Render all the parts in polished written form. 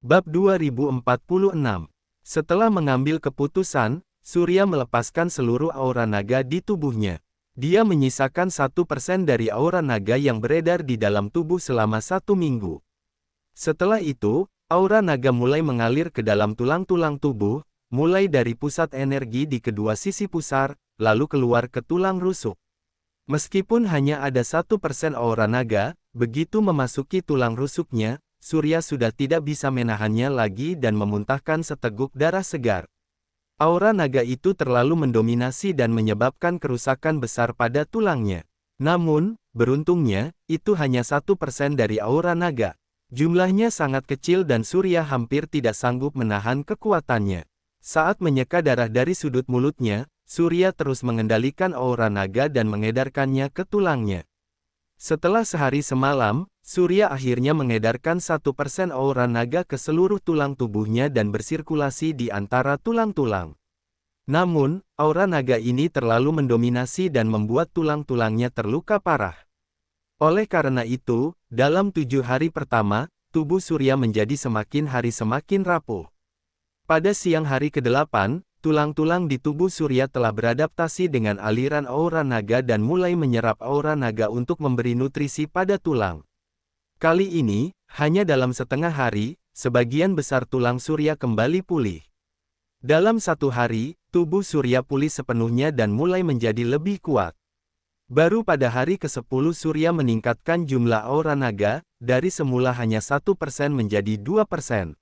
Bab 2046. Setelah mengambil keputusan, Surya melepaskan seluruh aura naga di tubuhnya. Dia menyisakan 1% dari aura naga yang beredar di dalam tubuh selama 1 minggu. Setelah itu, aura naga mulai mengalir ke dalam tulang-tulang tubuh, mulai dari pusat energi di kedua sisi pusar, lalu keluar ke tulang rusuk. Meskipun hanya ada 1% aura naga, begitu memasuki tulang rusuknya, Surya sudah tidak bisa menahannya lagi dan memuntahkan seteguk darah segar. Aura naga itu terlalu mendominasi dan menyebabkan kerusakan besar pada tulangnya. Namun, beruntungnya, itu hanya 1% dari aura naga. Jumlahnya sangat kecil dan Surya hampir tidak sanggup menahan kekuatannya. Saat menyeka darah dari sudut mulutnya, Surya terus mengendalikan aura naga dan mengedarkannya ke tulangnya. Setelah sehari semalam, Surya akhirnya mengedarkan 1% aura naga ke seluruh tulang tubuhnya dan bersirkulasi di antara tulang-tulang. Namun, aura naga ini terlalu mendominasi dan membuat tulang-tulangnya terluka parah. Oleh karena itu, dalam 7 hari pertama, tubuh Surya menjadi semakin hari semakin rapuh. Pada siang hari ke-8, tulang-tulang di tubuh Surya telah beradaptasi dengan aliran aura naga dan mulai menyerap aura naga untuk memberi nutrisi pada tulang. Kali ini, hanya dalam setengah hari, sebagian besar tulang Surya kembali pulih. Dalam 1 hari, tubuh Surya pulih sepenuhnya dan mulai menjadi lebih kuat. Baru pada hari ke-10 Surya meningkatkan jumlah aura naga, dari semula hanya 1% menjadi 2%.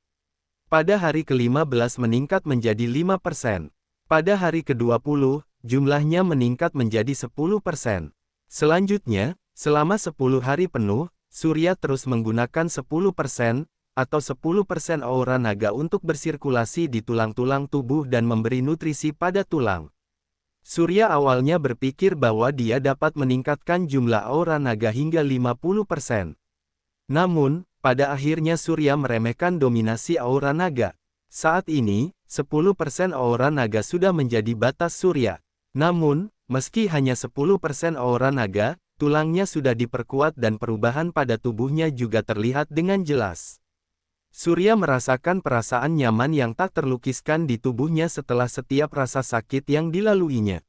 Pada hari ke-15 meningkat menjadi 5%. Pada hari ke-20, jumlahnya meningkat menjadi 10%. Selanjutnya, selama 10 hari penuh, Surya terus menggunakan 10%, atau 10% aura naga untuk bersirkulasi di tulang-tulang tubuh dan memberi nutrisi pada tulang. Surya awalnya berpikir bahwa dia dapat meningkatkan jumlah aura naga hingga 50%. Namun, pada akhirnya Surya meremehkan dominasi aura naga. Saat ini, 10% aura naga sudah menjadi batas Surya. Namun, meski hanya 10% aura naga, tulangnya sudah diperkuat dan perubahan pada tubuhnya juga terlihat dengan jelas. Surya merasakan perasaan nyaman yang tak terlukiskan di tubuhnya setelah setiap rasa sakit yang dilaluinya.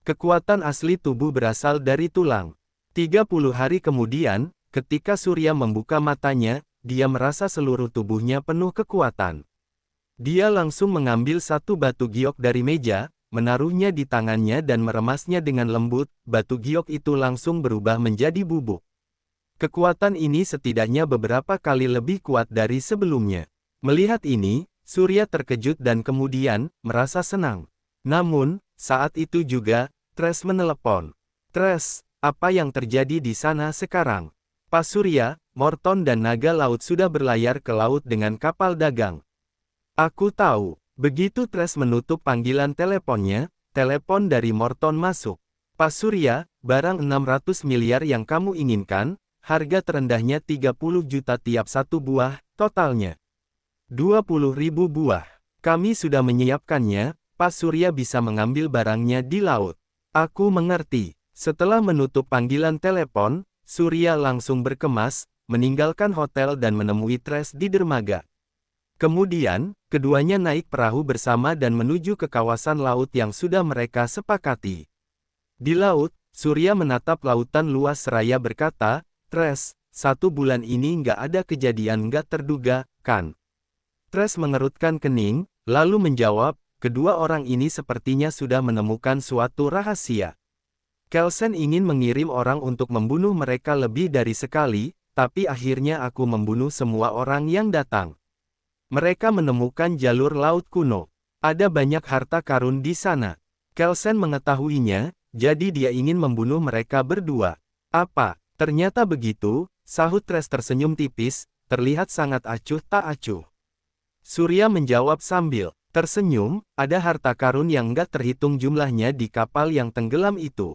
Kekuatan asli tubuh berasal dari tulang. 30 hari kemudian, ketika Surya membuka matanya, dia merasa seluruh tubuhnya penuh kekuatan. Dia langsung mengambil satu batu giok dari meja, menaruhnya di tangannya dan meremasnya dengan lembut, batu giok itu langsung berubah menjadi bubuk. Kekuatan ini setidaknya beberapa kali lebih kuat dari sebelumnya. Melihat ini, Surya terkejut dan kemudian, merasa senang. Namun, saat itu juga, Tres menelepon. Tres, apa yang terjadi di sana sekarang? Pak Surya, Morton dan naga laut sudah berlayar ke laut dengan kapal dagang. Aku tahu. Begitu Tres menutup panggilan teleponnya, telepon dari Morton masuk. Pak Surya, barang 600 miliar yang kamu inginkan, harga terendahnya 30 juta tiap satu buah, totalnya 20.000 buah. Kami sudah menyiapkannya, Pak Surya bisa mengambil barangnya di laut. Aku mengerti. Setelah menutup panggilan telepon, Surya langsung berkemas, meninggalkan hotel dan menemui Tres di dermaga. Kemudian, keduanya naik perahu bersama dan menuju ke kawasan laut yang sudah mereka sepakati. Di laut, Surya menatap lautan luas seraya berkata, Tres, 1 bulan ini nggak ada kejadian nggak terduga, kan? Tres mengerutkan kening, lalu menjawab, kedua orang ini sepertinya sudah menemukan suatu rahasia. Kelsen ingin mengirim orang untuk membunuh mereka lebih dari sekali, tapi akhirnya aku membunuh semua orang yang datang. Mereka menemukan jalur laut kuno. Ada banyak harta karun di sana. Kelsen mengetahuinya, jadi dia ingin membunuh mereka berdua. Apa? Ternyata begitu, sahut Tres tersenyum tipis, terlihat sangat acuh tak acuh. Surya menjawab sambil tersenyum, ada harta karun yang nggak terhitung jumlahnya di kapal yang tenggelam itu.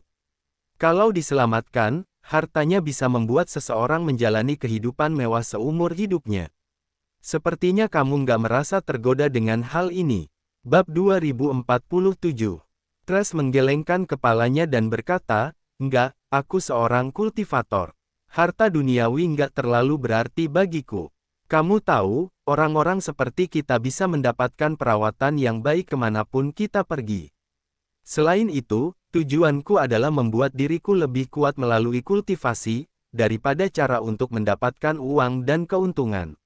Kalau diselamatkan, hartanya bisa membuat seseorang menjalani kehidupan mewah seumur hidupnya. Sepertinya kamu nggak merasa tergoda dengan hal ini. Bab 2047. Tres menggelengkan kepalanya dan berkata, enggak, aku seorang kultivator. Harta duniawi nggak terlalu berarti bagiku. Kamu tahu, orang-orang seperti kita bisa mendapatkan perawatan yang baik kemanapun kita pergi. Selain itu, tujuanku adalah membuat diriku lebih kuat melalui kultivasi, daripada cara untuk mendapatkan uang dan keuntungan.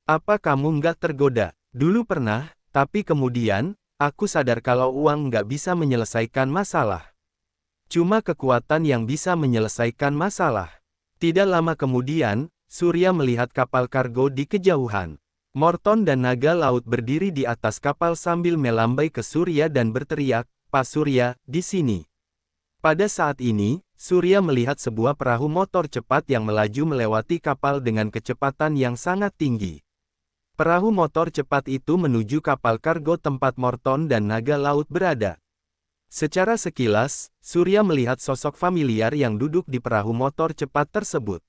Apa kamu nggak tergoda? Dulu pernah, tapi kemudian, aku sadar kalau uang nggak bisa menyelesaikan masalah. Cuma kekuatan yang bisa menyelesaikan masalah. Tidak lama kemudian, Surya melihat kapal kargo di kejauhan. Morton dan naga laut berdiri di atas kapal sambil melambai ke Surya dan berteriak, "Pak Surya, di sini." Pada saat ini, Surya melihat sebuah perahu motor cepat yang melaju melewati kapal dengan kecepatan yang sangat tinggi. Perahu motor cepat itu menuju kapal kargo tempat Morton dan naga laut berada. Secara sekilas, Surya melihat sosok familiar yang duduk di perahu motor cepat tersebut.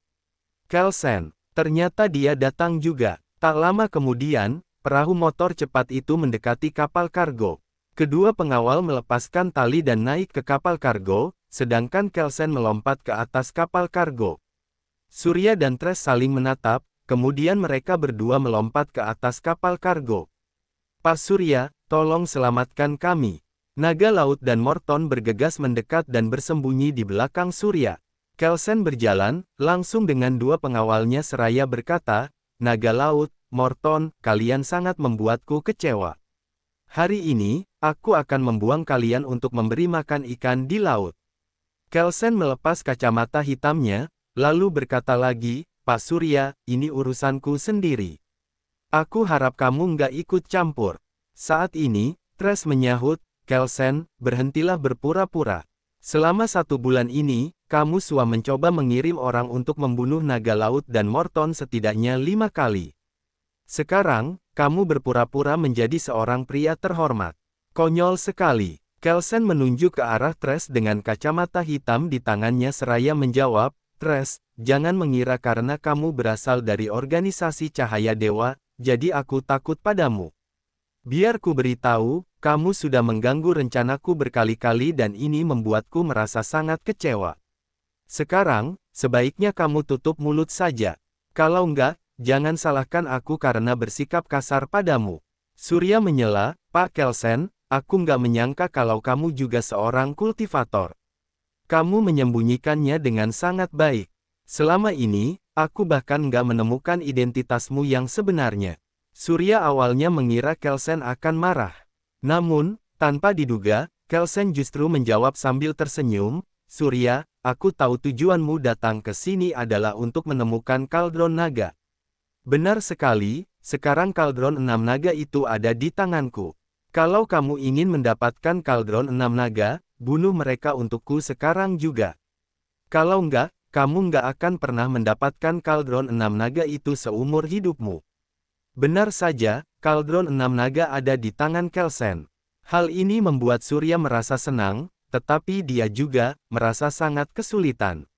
Kelsen, ternyata dia datang juga. Tak lama kemudian, perahu motor cepat itu mendekati kapal kargo. Kedua pengawal melepaskan tali dan naik ke kapal kargo, sedangkan Kelsen melompat ke atas kapal kargo. Surya dan Tres saling menatap, kemudian mereka berdua melompat ke atas kapal kargo. "Pak Surya, tolong selamatkan kami." Naga laut dan Morton bergegas mendekat dan bersembunyi di belakang Surya. Kelsen berjalan, langsung dengan dua pengawalnya seraya berkata, "Naga laut, Morton, kalian sangat membuatku kecewa. Hari ini, aku akan membuang kalian untuk memberi makan ikan di laut." Kelsen melepas kacamata hitamnya, lalu berkata lagi, "Pak Surya, ini urusanku sendiri. Aku harap kamu nggak ikut campur." Saat ini, Tres menyahut, "Kelsen, berhentilah berpura-pura. Selama 1 bulan ini, kamu sudah mencoba mengirim orang untuk membunuh naga laut dan Morton setidaknya 5 kali. Sekarang, kamu berpura-pura menjadi seorang pria terhormat. Konyol sekali." Kelsen menunjuk ke arah Tres dengan kacamata hitam di tangannya seraya menjawab, "Tres, jangan mengira karena kamu berasal dari organisasi Cahaya Dewa, jadi aku takut padamu. Biar ku beritahu, kamu sudah mengganggu rencanaku berkali-kali dan ini membuatku merasa sangat kecewa. Sekarang, sebaiknya kamu tutup mulut saja. Kalau enggak, jangan salahkan aku karena bersikap kasar padamu." Surya menyela, "Pak Kelsen, aku nggak menyangka kalau kamu juga seorang kultivator. Kamu menyembunyikannya dengan sangat baik. Selama ini, aku bahkan nggak menemukan identitasmu yang sebenarnya." Surya awalnya mengira Kelsen akan marah. Namun, tanpa diduga, Kelsen justru menjawab sambil tersenyum, "Surya, aku tahu tujuanmu datang ke sini adalah untuk menemukan kaldron naga. Benar sekali, sekarang kaldron 6 naga itu ada di tanganku. Kalau kamu ingin mendapatkan kaldron 6 naga, bunuh mereka untukku sekarang juga. Kalau enggak, kamu enggak akan pernah mendapatkan kaldron 6 naga itu seumur hidupmu." Benar saja, kaldron 6 naga ada di tangan Kelsen. Hal ini membuat Surya merasa senang, tetapi dia juga merasa sangat kesulitan.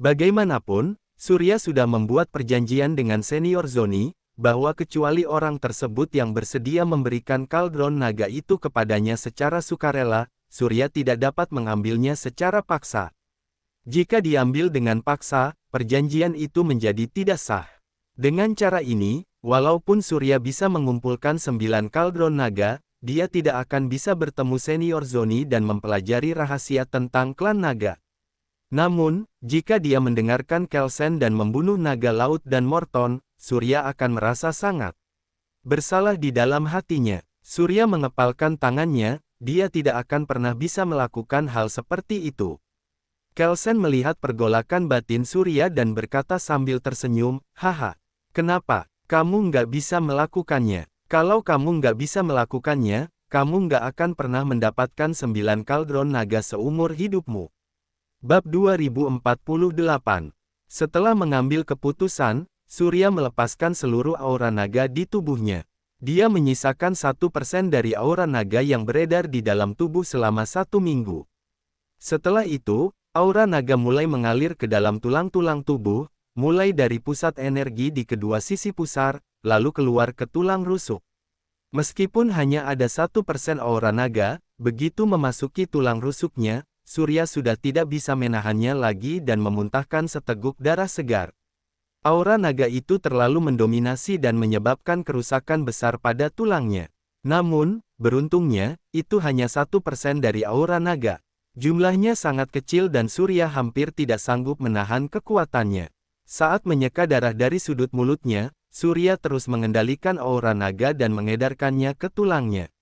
Bagaimanapun, Surya sudah membuat perjanjian dengan senior Zoni, bahwa kecuali orang tersebut yang bersedia memberikan kaldron naga itu kepadanya secara sukarela, Surya tidak dapat mengambilnya secara paksa. Jika diambil dengan paksa, perjanjian itu menjadi tidak sah. Dengan cara ini, walaupun Surya bisa mengumpulkan 9 kaldron naga, dia tidak akan bisa bertemu senior Zoni dan mempelajari rahasia tentang klan naga. Namun, jika dia mendengarkan Kelsen dan membunuh naga laut dan Morton, Surya akan merasa sangat bersalah di dalam hatinya. Surya mengepalkan tangannya, dia tidak akan pernah bisa melakukan hal seperti itu. Kelsen melihat pergolakan batin Surya dan berkata sambil tersenyum, "Haha, kenapa? Kamu nggak bisa melakukannya. Kalau kamu nggak bisa melakukannya, kamu nggak akan pernah mendapatkan 9 kaldron naga seumur hidupmu." Bab 2048. Setelah mengambil keputusan, Surya melepaskan seluruh aura naga di tubuhnya. Dia menyisakan 1% dari aura naga yang beredar di dalam tubuh selama 1 minggu. Setelah itu, aura naga mulai mengalir ke dalam tulang-tulang tubuh, mulai dari pusat energi di kedua sisi pusar, lalu keluar ke tulang rusuk. Meskipun hanya ada 1% aura naga, begitu memasuki tulang rusuknya, Surya sudah tidak bisa menahannya lagi dan memuntahkan seteguk darah segar. Aura naga itu terlalu mendominasi dan menyebabkan kerusakan besar pada tulangnya. Namun, beruntungnya, itu hanya 1% dari aura naga. Jumlahnya sangat kecil dan Surya hampir tidak sanggup menahan kekuatannya. Saat menyeka darah dari sudut mulutnya, Surya terus mengendalikan aura naga dan mengedarkannya ke tulangnya.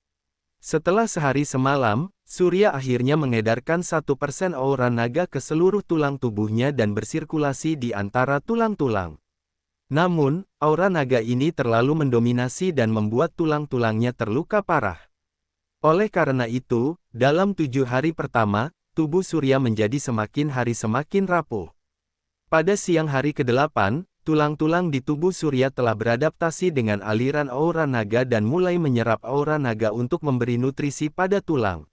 Setelah sehari semalam, Surya akhirnya mengedarkan 1% aura naga ke seluruh tulang tubuhnya dan bersirkulasi di antara tulang-tulang. Namun, aura naga ini terlalu mendominasi dan membuat tulang-tulangnya terluka parah. Oleh karena itu, dalam 7 hari pertama, tubuh Surya menjadi semakin hari semakin rapuh. Pada siang hari ke-8, tulang-tulang di tubuh Surya telah beradaptasi dengan aliran aura naga dan mulai menyerap aura naga untuk memberi nutrisi pada tulang.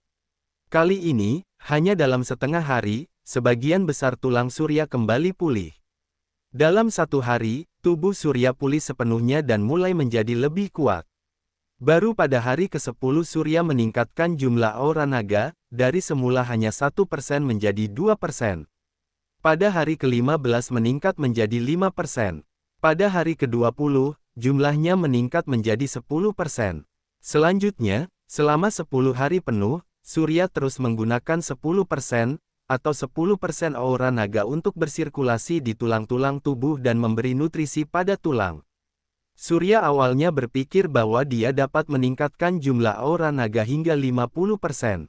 Kali ini, hanya dalam setengah hari, sebagian besar tulang Surya kembali pulih. Dalam 1 hari, tubuh Surya pulih sepenuhnya dan mulai menjadi lebih kuat. Baru pada hari ke-10 Surya meningkatkan jumlah aura naga, dari semula hanya 1% menjadi 2%. Pada hari ke-15 meningkat menjadi 5%. Pada hari ke-20, jumlahnya meningkat menjadi 10%. Selanjutnya, selama 10 hari penuh, Surya terus menggunakan 10%, atau 10% aura naga untuk bersirkulasi di tulang-tulang tubuh dan memberi nutrisi pada tulang. Surya awalnya berpikir bahwa dia dapat meningkatkan jumlah aura naga hingga 50%.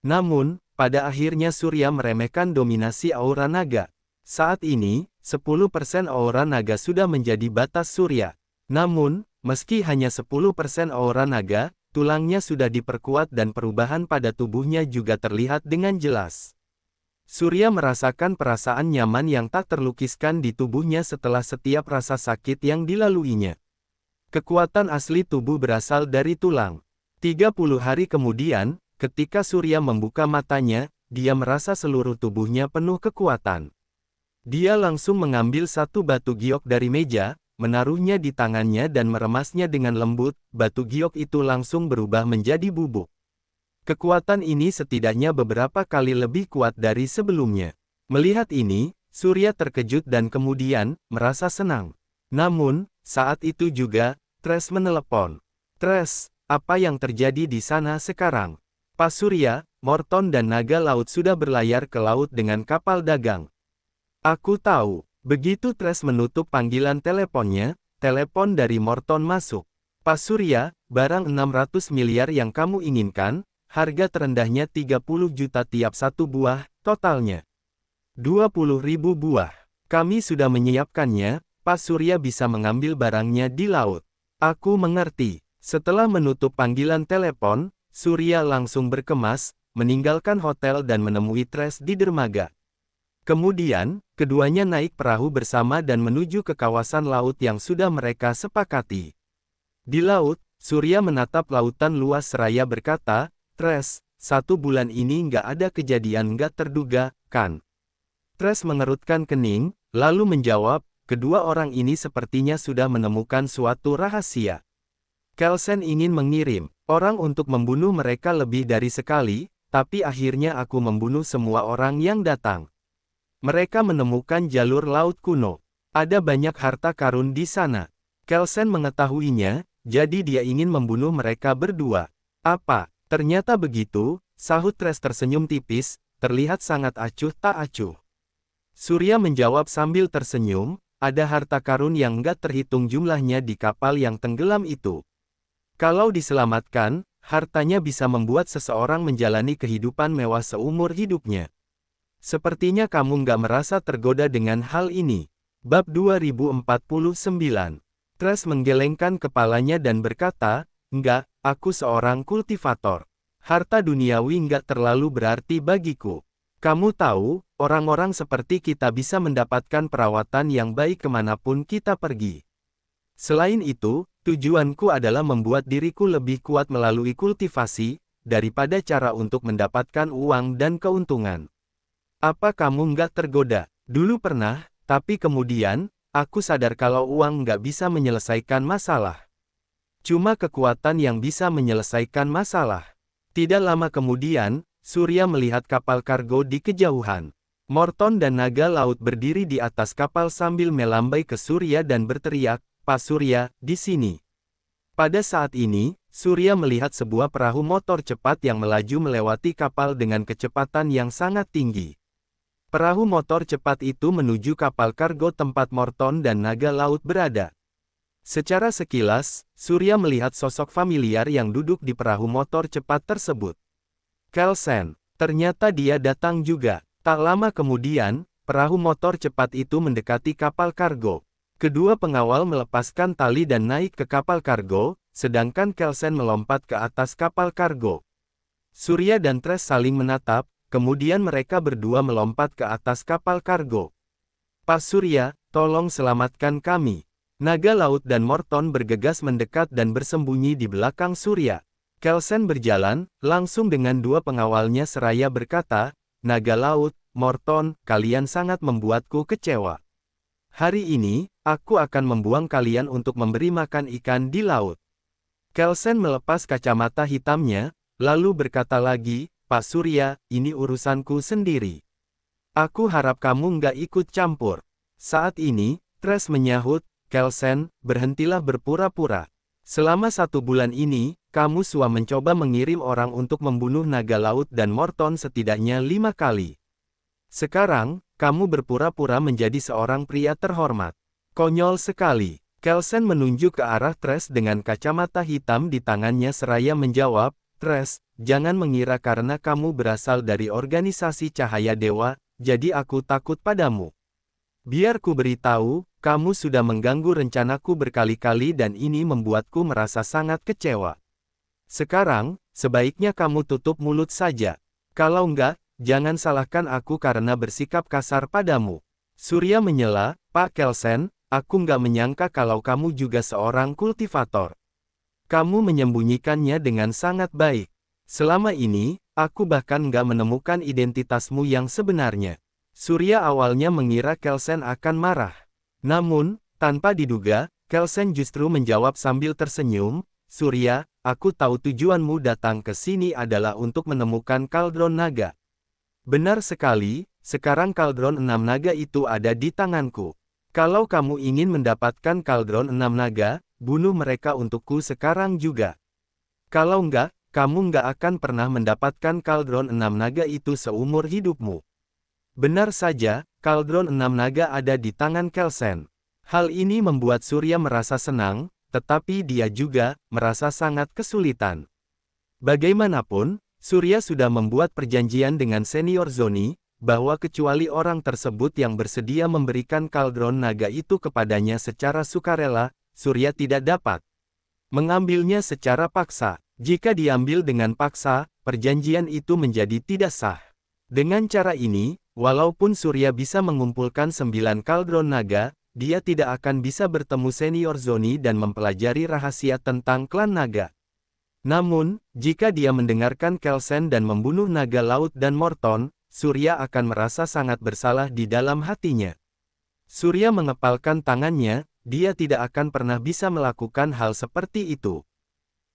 Namun, pada akhirnya Surya meremehkan dominasi aura naga. Saat ini, 10% aura naga sudah menjadi batas Surya. Namun, meski hanya 10% aura naga, tulangnya sudah diperkuat dan perubahan pada tubuhnya juga terlihat dengan jelas. Surya merasakan perasaan nyaman yang tak terlukiskan di tubuhnya setelah setiap rasa sakit yang dilaluinya. Kekuatan asli tubuh berasal dari tulang. 30 hari kemudian, ketika Surya membuka matanya, dia merasa seluruh tubuhnya penuh kekuatan. Dia langsung mengambil satu batu giok dari meja, menaruhnya di tangannya dan meremasnya dengan lembut, batu giok itu langsung berubah menjadi bubuk. Kekuatan ini setidaknya beberapa kali lebih kuat dari sebelumnya. Melihat ini, Surya terkejut dan kemudian, merasa senang. Namun, saat itu juga, Tres menelepon. Tres, apa yang terjadi di sana sekarang? Pas Surya, Morton dan naga laut sudah berlayar ke laut dengan kapal dagang. Aku tahu. Begitu Tres menutup panggilan teleponnya, telepon dari Morton masuk. Pas Surya, barang 600 miliar yang kamu inginkan, harga terendahnya 30 juta tiap satu buah, totalnya 20.000 buah. Kami sudah menyiapkannya, Pak Surya bisa mengambil barangnya di laut. Aku mengerti. Setelah menutup panggilan telepon, Surya langsung berkemas, meninggalkan hotel dan menemui Tres di dermaga. Kemudian, keduanya naik perahu bersama dan menuju ke kawasan laut yang sudah mereka sepakati. Di laut, Surya menatap lautan luas seraya berkata, Tres, 1 bulan ini nggak ada kejadian nggak terduga, kan? Tres mengerutkan kening, lalu menjawab, kedua orang ini sepertinya sudah menemukan suatu rahasia. Kelsen ingin mengirim orang untuk membunuh mereka lebih dari sekali, tapi akhirnya aku membunuh semua orang yang datang. Mereka menemukan jalur laut kuno. Ada banyak harta karun di sana. Kelsen mengetahuinya, jadi dia ingin membunuh mereka berdua. Apa? Ternyata begitu, sahut Tres tersenyum tipis, terlihat sangat acuh tak acuh. Surya menjawab sambil tersenyum, ada harta karun yang nggak terhitung jumlahnya di kapal yang tenggelam itu. Kalau diselamatkan, hartanya bisa membuat seseorang menjalani kehidupan mewah seumur hidupnya. Sepertinya kamu nggak merasa tergoda dengan hal ini. Bab 2049. Tres menggelengkan kepalanya dan berkata, enggak, aku seorang kultivator. Harta duniawi nggak terlalu berarti bagiku. Kamu tahu, orang-orang seperti kita bisa mendapatkan perawatan yang baik kemanapun kita pergi. Selain itu, tujuanku adalah membuat diriku lebih kuat melalui kultivasi, daripada cara untuk mendapatkan uang dan keuntungan. Apa kamu nggak tergoda? Dulu pernah, tapi kemudian, aku sadar kalau uang nggak bisa menyelesaikan masalah. Cuma kekuatan yang bisa menyelesaikan masalah. Tidak lama kemudian, Surya melihat kapal kargo di kejauhan. Morton dan naga laut berdiri di atas kapal sambil melambai ke Surya dan berteriak, "Pak Surya, di sini." Pada saat ini, Surya melihat sebuah perahu motor cepat yang melaju melewati kapal dengan kecepatan yang sangat tinggi. Perahu motor cepat itu menuju kapal kargo tempat Morton dan naga laut berada. Secara sekilas, Surya melihat sosok familiar yang duduk di perahu motor cepat tersebut. Kelsen, ternyata dia datang juga. Tak lama kemudian, perahu motor cepat itu mendekati kapal kargo. Kedua pengawal melepaskan tali dan naik ke kapal kargo, sedangkan Kelsen melompat ke atas kapal kargo. Surya dan Trash saling menatap, kemudian mereka berdua melompat ke atas kapal kargo. "Pak Surya, tolong selamatkan kami." Naga laut dan Morton bergegas mendekat dan bersembunyi di belakang Surya. Kelsen berjalan, langsung dengan dua pengawalnya seraya berkata, "Naga laut, Morton, kalian sangat membuatku kecewa. Hari ini, aku akan membuang kalian untuk memberi makan ikan di laut." Kelsen melepas kacamata hitamnya, lalu berkata lagi, "Pak Surya, ini urusanku sendiri. Aku harap kamu nggak ikut campur." Saat ini, Trash menyahut, "Kelsen, berhentilah berpura-pura. Selama 1 bulan ini, kamu sudah mencoba mengirim orang untuk membunuh naga laut dan Morton setidaknya 5 kali. Sekarang, kamu berpura-pura menjadi seorang pria terhormat. Konyol sekali." Kelsen menunjuk ke arah Trash dengan kacamata hitam di tangannya seraya menjawab, "Trash, jangan mengira karena kamu berasal dari organisasi Cahaya Dewa, jadi aku takut padamu. Biar ku beritahu, kamu sudah mengganggu rencanaku berkali-kali dan ini membuatku merasa sangat kecewa. Sekarang, sebaiknya kamu tutup mulut saja. Kalau enggak, jangan salahkan aku karena bersikap kasar padamu." Surya menyela, "Pak Kelsen, aku nggak menyangka kalau kamu juga seorang kultivator. Kamu menyembunyikannya dengan sangat baik. Selama ini, aku bahkan nggak menemukan identitasmu yang sebenarnya." Surya awalnya mengira Kelsen akan marah. Namun, tanpa diduga, Kelsen justru menjawab sambil tersenyum, "Surya, aku tahu tujuanmu datang ke sini adalah untuk menemukan kaldron naga. Benar sekali, sekarang kaldron 6 naga itu ada di tanganku. Kalau kamu ingin mendapatkan kaldron 6 naga, bunuh mereka untukku sekarang juga. Kalau enggak, kamu enggak akan pernah mendapatkan kaldron 6 naga itu seumur hidupmu." Benar saja, kaldron 6 naga ada di tangan Kelsen. Hal ini membuat Surya merasa senang, tetapi dia juga merasa sangat kesulitan. Bagaimanapun, Surya sudah membuat perjanjian dengan senior Zoni, bahwa kecuali orang tersebut yang bersedia memberikan kaldron naga itu kepadanya secara sukarela, Surya tidak dapat mengambilnya secara paksa. Jika diambil dengan paksa, perjanjian itu menjadi tidak sah. Dengan cara ini, walaupun Surya bisa mengumpulkan 9 kaldron naga, dia tidak akan bisa bertemu senior Zoni dan mempelajari rahasia tentang klan naga. Namun, jika dia mendengarkan Kelsen dan membunuh naga laut dan Morton, Surya akan merasa sangat bersalah di dalam hatinya. Surya mengepalkan tangannya, dia tidak akan pernah bisa melakukan hal seperti itu.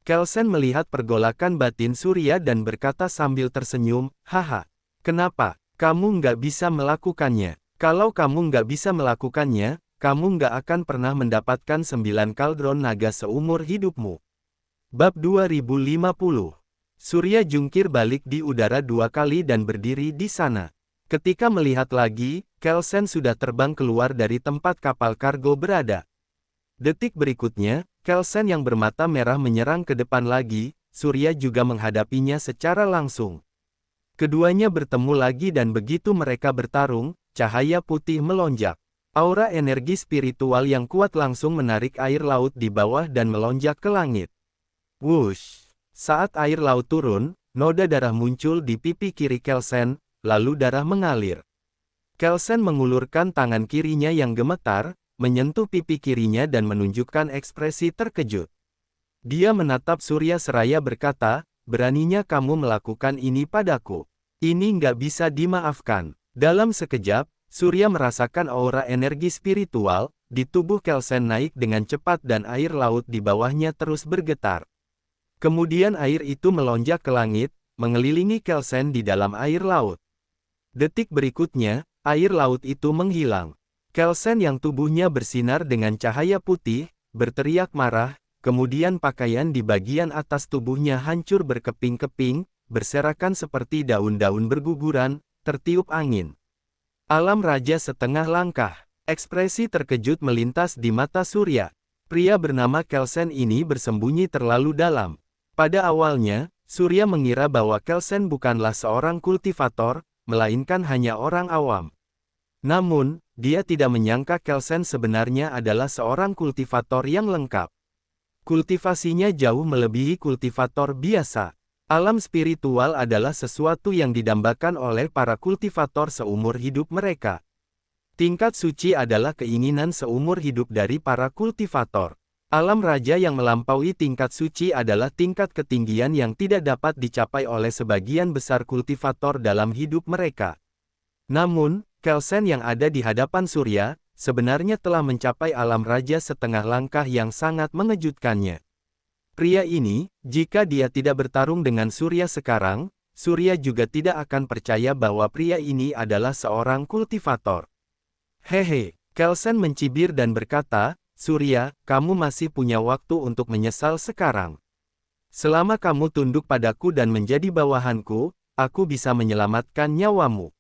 Kelsen melihat pergolakan batin Surya dan berkata sambil tersenyum, "Haha, kenapa? Kamu nggak bisa melakukannya. Kalau kamu nggak bisa melakukannya, kamu nggak akan pernah mendapatkan 9 kaldron naga seumur hidupmu." Bab 2050. Surya jungkir balik di udara 2 kali dan berdiri di sana. Ketika melihat lagi, Kelsen sudah terbang keluar dari tempat kapal kargo berada. Detik berikutnya, Kelsen yang bermata merah menyerang ke depan lagi, Surya juga menghadapinya secara langsung. Keduanya bertemu lagi dan begitu mereka bertarung, cahaya putih melonjak. Aura energi spiritual yang kuat langsung menarik air laut di bawah dan melonjak ke langit. Wush! Saat air laut turun, noda darah muncul di pipi kiri Kelsen, lalu darah mengalir. Kelsen mengulurkan tangan kirinya yang gemetar, menyentuh pipi kirinya dan menunjukkan ekspresi terkejut. Dia menatap Surya seraya berkata, "Beraninya kamu melakukan ini padaku. Ini nggak bisa dimaafkan." Dalam sekejap, Surya merasakan aura energi spiritual di tubuh Kelsen naik dengan cepat dan air laut di bawahnya terus bergetar. Kemudian air itu melonjak ke langit, mengelilingi Kelsen di dalam air laut. Detik berikutnya, air laut itu menghilang. Kelsen yang tubuhnya bersinar dengan cahaya putih, berteriak marah, kemudian pakaian di bagian atas tubuhnya hancur berkeping-keping, berserakan seperti daun-daun berguguran, tertiup angin. Alam Raja setengah langkah. Ekspresi terkejut melintas di mata Surya. Pria bernama Kelsen ini bersembunyi terlalu dalam. Pada awalnya, Surya mengira bahwa Kelsen bukanlah seorang kultivator, melainkan hanya orang awam. Namun, dia tidak menyangka Kelsen sebenarnya adalah seorang kultivator yang lengkap. Kultivasinya jauh melebihi kultivator biasa. Alam spiritual adalah sesuatu yang didambakan oleh para kultivator seumur hidup mereka. Tingkat suci adalah keinginan seumur hidup dari para kultivator. Alam raja yang melampaui tingkat suci adalah tingkat ketinggian yang tidak dapat dicapai oleh sebagian besar kultivator dalam hidup mereka. Namun, Kelsen yang ada di hadapan Surya, sebenarnya telah mencapai alam raja setengah langkah yang sangat mengejutkannya. Pria ini, jika dia tidak bertarung dengan Surya sekarang, Surya juga tidak akan percaya bahwa pria ini adalah seorang kultivator. Hehe, Kelsen mencibir dan berkata, Surya, kamu masih punya waktu untuk menyesal sekarang. Selama kamu tunduk padaku dan menjadi bawahanku, aku bisa menyelamatkan nyawamu.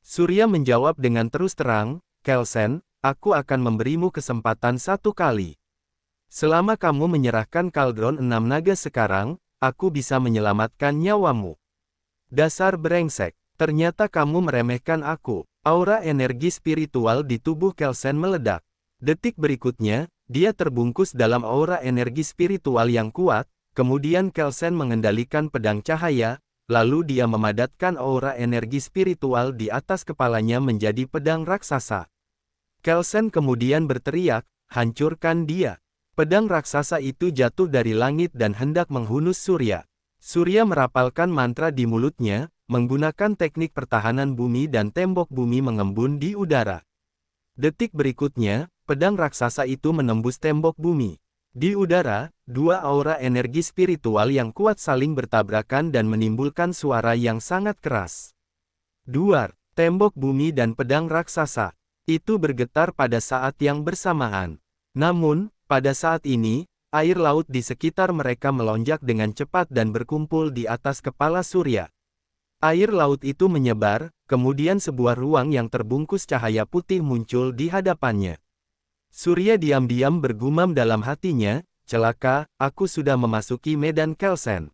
Surya menjawab dengan terus terang, Kelsen, aku akan memberimu kesempatan satu kali. Selama kamu menyerahkan kaldron 6 naga sekarang, aku bisa menyelamatkan nyawamu. Dasar brengsek, ternyata kamu meremehkan aku. Aura energi spiritual di tubuh Kelsen meledak. Detik berikutnya, dia terbungkus dalam aura energi spiritual yang kuat, kemudian Kelsen mengendalikan pedang cahaya, lalu dia memadatkan aura energi spiritual di atas kepalanya menjadi pedang raksasa. Kelsen kemudian berteriak, hancurkan dia. Pedang raksasa itu jatuh dari langit dan hendak menghunus Surya. Surya merapalkan mantra di mulutnya, menggunakan teknik pertahanan bumi dan tembok bumi mengembun di udara. Detik berikutnya, pedang raksasa itu menembus tembok bumi. Di udara, dua aura energi spiritual yang kuat saling bertabrakan dan menimbulkan suara yang sangat keras. Duar, tembok bumi dan pedang raksasa itu bergetar pada saat yang bersamaan. Namun, pada saat ini, air laut di sekitar mereka melonjak dengan cepat dan berkumpul di atas kepala Surya. Air laut itu menyebar, kemudian sebuah ruang yang terbungkus cahaya putih muncul di hadapannya. Surya diam-diam bergumam dalam hatinya, celaka, aku sudah memasuki medan Kelsen.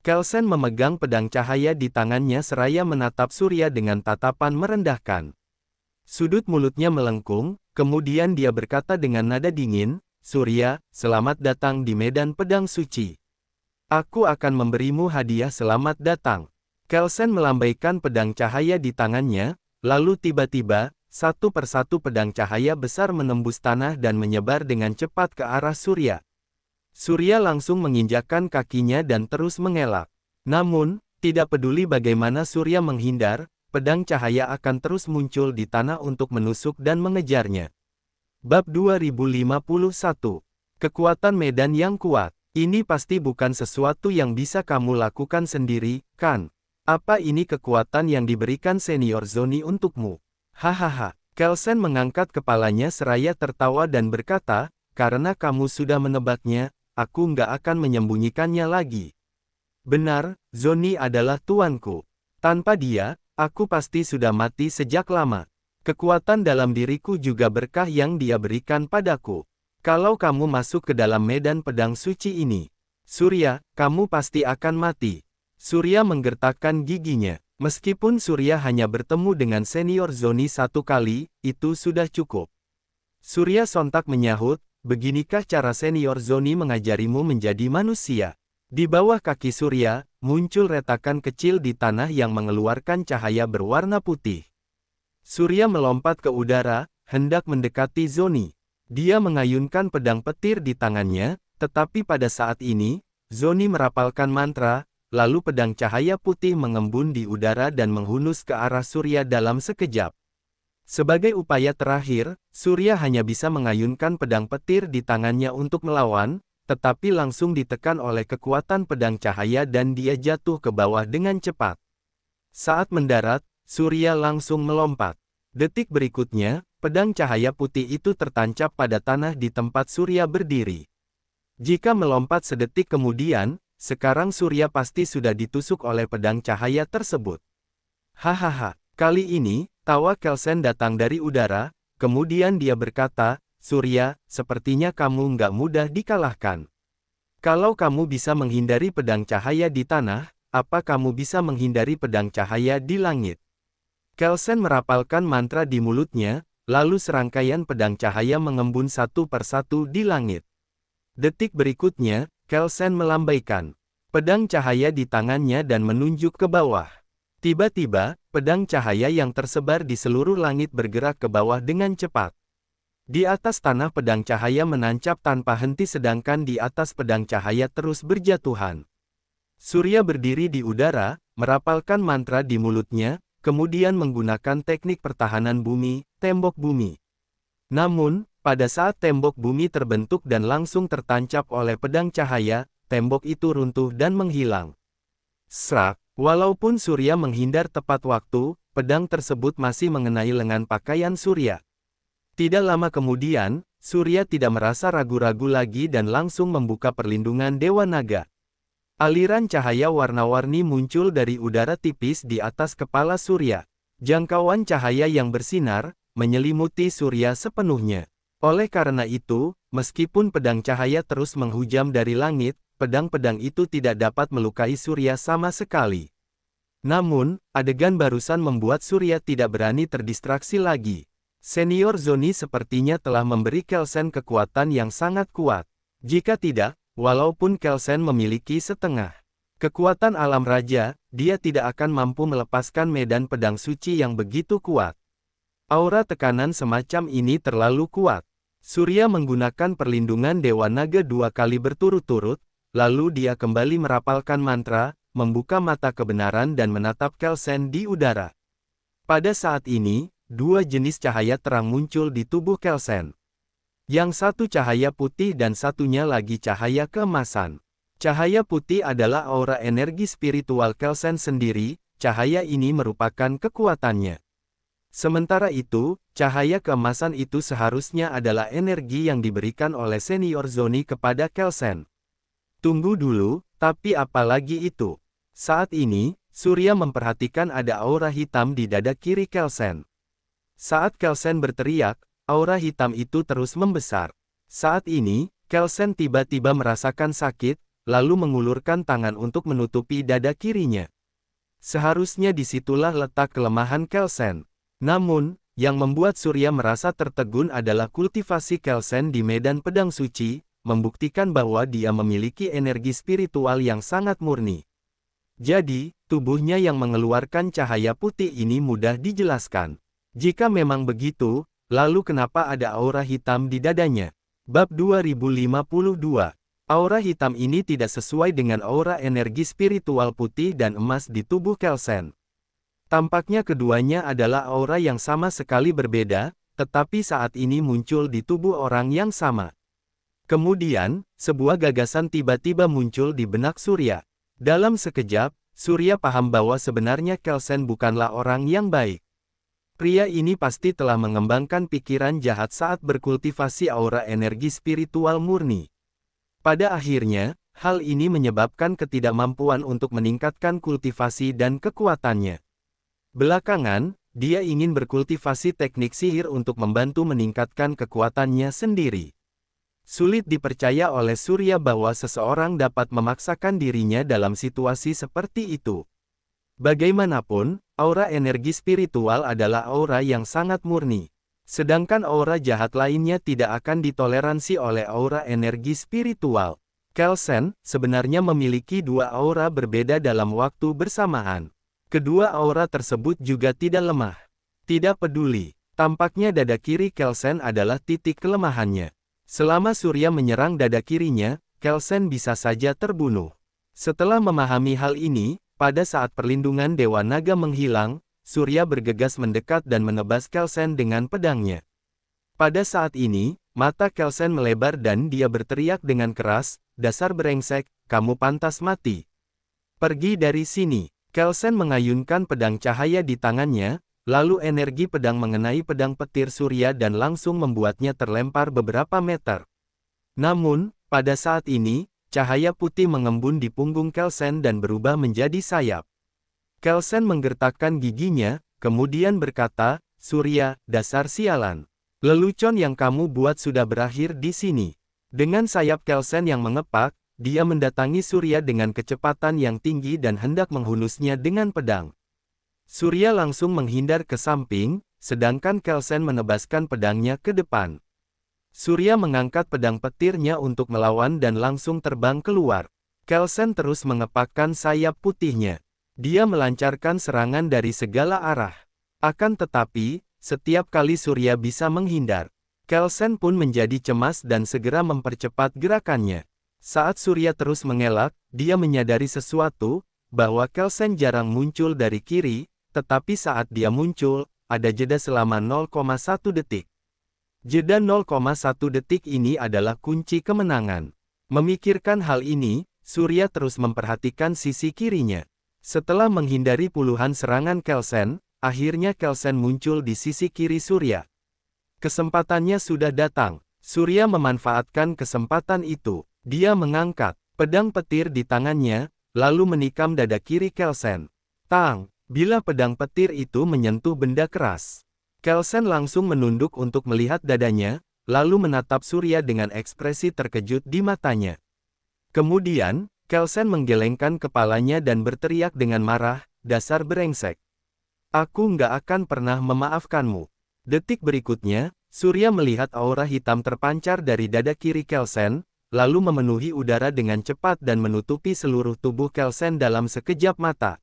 Kelsen memegang pedang cahaya di tangannya seraya menatap Surya dengan tatapan merendahkan. Sudut mulutnya melengkung, kemudian dia berkata dengan nada dingin, Surya, selamat datang di medan pedang suci. Aku akan memberimu hadiah selamat datang. Kelsen melambaikan pedang cahaya di tangannya, lalu tiba-tiba, satu persatu pedang cahaya besar menembus tanah dan menyebar dengan cepat ke arah Surya. Surya langsung menginjakkan kakinya dan terus mengelak. Namun, tidak peduli bagaimana Surya menghindar, pedang cahaya akan terus muncul di tanah untuk menusuk dan mengejarnya. Bab 2051. Kekuatan medan yang kuat. Ini pasti bukan sesuatu yang bisa kamu lakukan sendiri, kan? Apa ini kekuatan yang diberikan senior Zoni untukmu? Hahaha. Kelsen mengangkat kepalanya seraya tertawa dan berkata, karena kamu sudah menebaknya, aku nggak akan menyembunyikannya lagi. Benar, Zoni adalah tuanku. Tanpa dia, aku pasti sudah mati sejak lama. Kekuatan dalam diriku juga berkah yang dia berikan padaku. Kalau kamu masuk ke dalam medan pedang suci ini, Surya, kamu pasti akan mati. Surya menggertakkan giginya. Meskipun Surya hanya bertemu dengan senior Zoni satu kali, itu sudah cukup. Surya sontak menyahut, beginikah cara senior Zoni mengajarimu menjadi manusia? Di bawah kaki Surya, muncul retakan kecil di tanah yang mengeluarkan cahaya berwarna putih. Surya melompat ke udara, hendak mendekati Zoni. Dia mengayunkan pedang petir di tangannya, tetapi pada saat ini, Zoni merapalkan mantra, lalu pedang cahaya putih mengembun di udara dan menghunus ke arah Surya dalam sekejap. Sebagai upaya terakhir, Surya hanya bisa mengayunkan pedang petir di tangannya untuk melawan, tetapi langsung ditekan oleh kekuatan pedang cahaya dan dia jatuh ke bawah dengan cepat. Saat mendarat, Surya langsung melompat. Detik berikutnya, pedang cahaya putih itu tertancap pada tanah di tempat Surya berdiri. Jika melompat sedetik kemudian, sekarang Surya pasti sudah ditusuk oleh pedang cahaya tersebut. Hahaha, kali ini, tawa Kelsen datang dari udara, kemudian dia berkata, Surya, sepertinya kamu nggak mudah dikalahkan. Kalau kamu bisa menghindari pedang cahaya di tanah, apa kamu bisa menghindari pedang cahaya di langit? Kelsen merapalkan mantra di mulutnya, lalu serangkaian pedang cahaya mengembun satu persatu di langit. Detik berikutnya, Kelsen melambaikan pedang cahaya di tangannya dan menunjuk ke bawah. Tiba-tiba, pedang cahaya yang tersebar di seluruh langit bergerak ke bawah dengan cepat. Di atas tanah pedang cahaya menancap tanpa henti sedangkan di atas pedang cahaya terus berjatuhan. Surya berdiri di udara, merapalkan mantra di mulutnya, kemudian menggunakan teknik pertahanan bumi, tembok bumi. Namun, pada saat tembok bumi terbentuk dan langsung tertancap oleh pedang cahaya, tembok itu runtuh dan menghilang. Srak, walaupun Surya menghindar tepat waktu, pedang tersebut masih mengenai lengan pakaian Surya. Tidak lama kemudian, Surya tidak merasa ragu-ragu lagi dan langsung membuka perlindungan Dewa Naga. Aliran cahaya warna-warni muncul dari udara tipis di atas kepala Surya. Jangkauan cahaya yang bersinar, menyelimuti Surya sepenuhnya. Oleh karena itu, meskipun pedang cahaya terus menghujam dari langit, pedang-pedang itu tidak dapat melukai Surya sama sekali. Namun, adegan barusan membuat Surya tidak berani terdistraksi lagi. Senior Zoni sepertinya telah memberi Kelsen kekuatan yang sangat kuat. Jika tidak, walaupun Kelsen memiliki setengah kekuatan alam raja, dia tidak akan mampu melepaskan medan pedang suci yang begitu kuat. Aura tekanan semacam ini terlalu kuat. Surya menggunakan perlindungan Dewa Naga 2 kali berturut-turut, lalu dia kembali merapalkan mantra, membuka mata kebenaran dan menatap Kelsen di udara. Pada saat ini, dua jenis cahaya terang muncul di tubuh Kelsen. Yang satu cahaya putih dan satunya lagi cahaya keemasan. Cahaya putih adalah aura energi spiritual Kelsen sendiri, cahaya ini merupakan kekuatannya. Sementara itu, cahaya keemasan itu seharusnya adalah energi yang diberikan oleh Senior Zoni kepada Kelsen. Tunggu dulu, tapi apalagi itu? Saat ini, Surya memperhatikan ada aura hitam di dada kiri Kelsen. Saat Kelsen berteriak, aura hitam itu terus membesar. Saat ini, Kelsen tiba-tiba merasakan sakit, lalu mengulurkan tangan untuk menutupi dada kirinya. Seharusnya disitulah letak kelemahan Kelsen. Namun, yang membuat Surya merasa tertegun adalah kultivasi Kelsen di medan pedang suci, membuktikan bahwa dia memiliki energi spiritual yang sangat murni. Jadi, tubuhnya yang mengeluarkan cahaya putih ini mudah dijelaskan. Jika memang begitu, lalu kenapa ada aura hitam di dadanya? Bab 2052. Aura hitam ini tidak sesuai dengan aura energi spiritual putih dan emas di tubuh Kelsen. Tampaknya keduanya adalah aura yang sama sekali berbeda, tetapi saat ini muncul di tubuh orang yang sama. Kemudian, sebuah gagasan tiba-tiba muncul di benak Surya. Dalam sekejap, Surya paham bahwa sebenarnya Kelsen bukanlah orang yang baik. Pria ini pasti telah mengembangkan pikiran jahat saat berkultivasi aura energi spiritual murni. Pada akhirnya, hal ini menyebabkan ketidakmampuan untuk meningkatkan kultivasi dan kekuatannya. Belakangan, dia ingin berkultivasi teknik sihir untuk membantu meningkatkan kekuatannya sendiri. Sulit dipercaya oleh Surya bahwa seseorang dapat memaksakan dirinya dalam situasi seperti itu. Bagaimanapun, aura energi spiritual adalah aura yang sangat murni. Sedangkan aura jahat lainnya tidak akan ditoleransi oleh aura energi spiritual. Kelsen sebenarnya memiliki dua aura berbeda dalam waktu bersamaan. Kedua aura tersebut juga tidak lemah. Tidak peduli, tampaknya dada kiri Kelsen adalah titik kelemahannya. Selama Surya menyerang dada kirinya, Kelsen bisa saja terbunuh. Setelah memahami hal ini, pada saat perlindungan Dewa Naga menghilang, Surya bergegas mendekat dan menebas Kelsen dengan pedangnya. Pada saat ini, mata Kelsen melebar dan dia berteriak dengan keras, "Dasar brengsek, kamu pantas mati. Pergi dari sini." Kelsen mengayunkan pedang cahaya di tangannya, lalu energi pedang mengenai pedang petir surya dan langsung membuatnya terlempar beberapa meter. Namun, pada saat ini, cahaya putih mengembun di punggung Kelsen dan berubah menjadi sayap. Kelsen menggertakkan giginya, kemudian berkata, "Surya, dasar sialan. Lelucon yang kamu buat sudah berakhir di sini." Dengan sayap Kelsen yang mengepak, dia mendatangi Surya dengan kecepatan yang tinggi dan hendak menghunusnya dengan pedang. Surya langsung menghindar ke samping, sedangkan Kelsen menebaskan pedangnya ke depan. Surya mengangkat pedang petirnya untuk melawan dan langsung terbang keluar. Kelsen terus mengepakkan sayap putihnya. Dia melancarkan serangan dari segala arah. Akan tetapi, setiap kali Surya bisa menghindar, Kelsen pun menjadi cemas dan segera mempercepat gerakannya. Saat Surya terus mengelak, dia menyadari sesuatu, bahwa Kelsen jarang muncul dari kiri, tetapi saat dia muncul, ada jeda selama 0,1 detik. Jeda 0,1 detik ini adalah kunci kemenangan. Memikirkan hal ini, Surya terus memperhatikan sisi kirinya. Setelah menghindari puluhan serangan Kelsen, akhirnya Kelsen muncul di sisi kiri Surya. Kesempatannya sudah datang. Surya memanfaatkan kesempatan itu. Dia mengangkat pedang petir di tangannya, lalu menikam dada kiri Kelsen. Tang! Bila pedang petir itu menyentuh benda keras, Kelsen langsung menunduk untuk melihat dadanya, lalu menatap Surya dengan ekspresi terkejut di matanya. Kemudian, Kelsen menggelengkan kepalanya dan berteriak dengan marah, "Dasar brengsek. Aku nggak akan pernah memaafkanmu." Detik berikutnya, Surya melihat aura hitam terpancar dari dada kiri Kelsen, lalu memenuhi udara dengan cepat dan menutupi seluruh tubuh Kelsen dalam sekejap mata.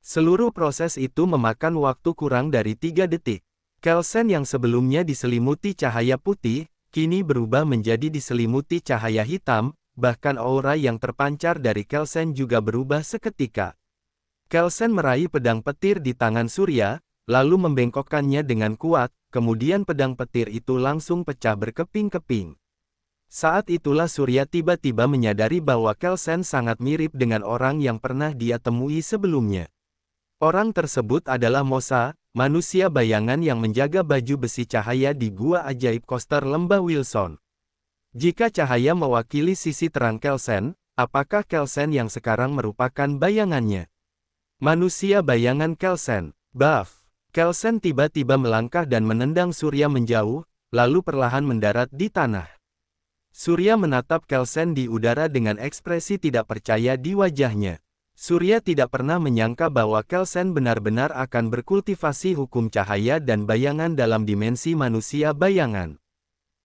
Seluruh proses itu memakan waktu kurang dari 3 detik. Kelsen yang sebelumnya diselimuti cahaya putih, kini berubah menjadi diselimuti cahaya hitam, bahkan aura yang terpancar dari Kelsen juga berubah seketika. Kelsen meraih pedang petir di tangan Surya, lalu membengkokkannya dengan kuat, kemudian pedang petir itu langsung pecah berkeping-keping. Saat itulah Surya tiba-tiba menyadari bahwa Kelsen sangat mirip dengan orang yang pernah dia temui sebelumnya. Orang tersebut adalah Mosa, manusia bayangan yang menjaga baju besi cahaya di gua ajaib Koster Lembah Wilson. Jika cahaya mewakili sisi terang Kelsen, apakah Kelsen yang sekarang merupakan bayangannya? Manusia bayangan Kelsen, buff. Kelsen tiba-tiba melangkah dan menendang Surya menjauh, lalu perlahan mendarat di tanah. Surya menatap Kelsen di udara dengan ekspresi tidak percaya di wajahnya. Surya tidak pernah menyangka bahwa Kelsen benar-benar akan berkultivasi hukum cahaya dan bayangan dalam dimensi manusia bayangan.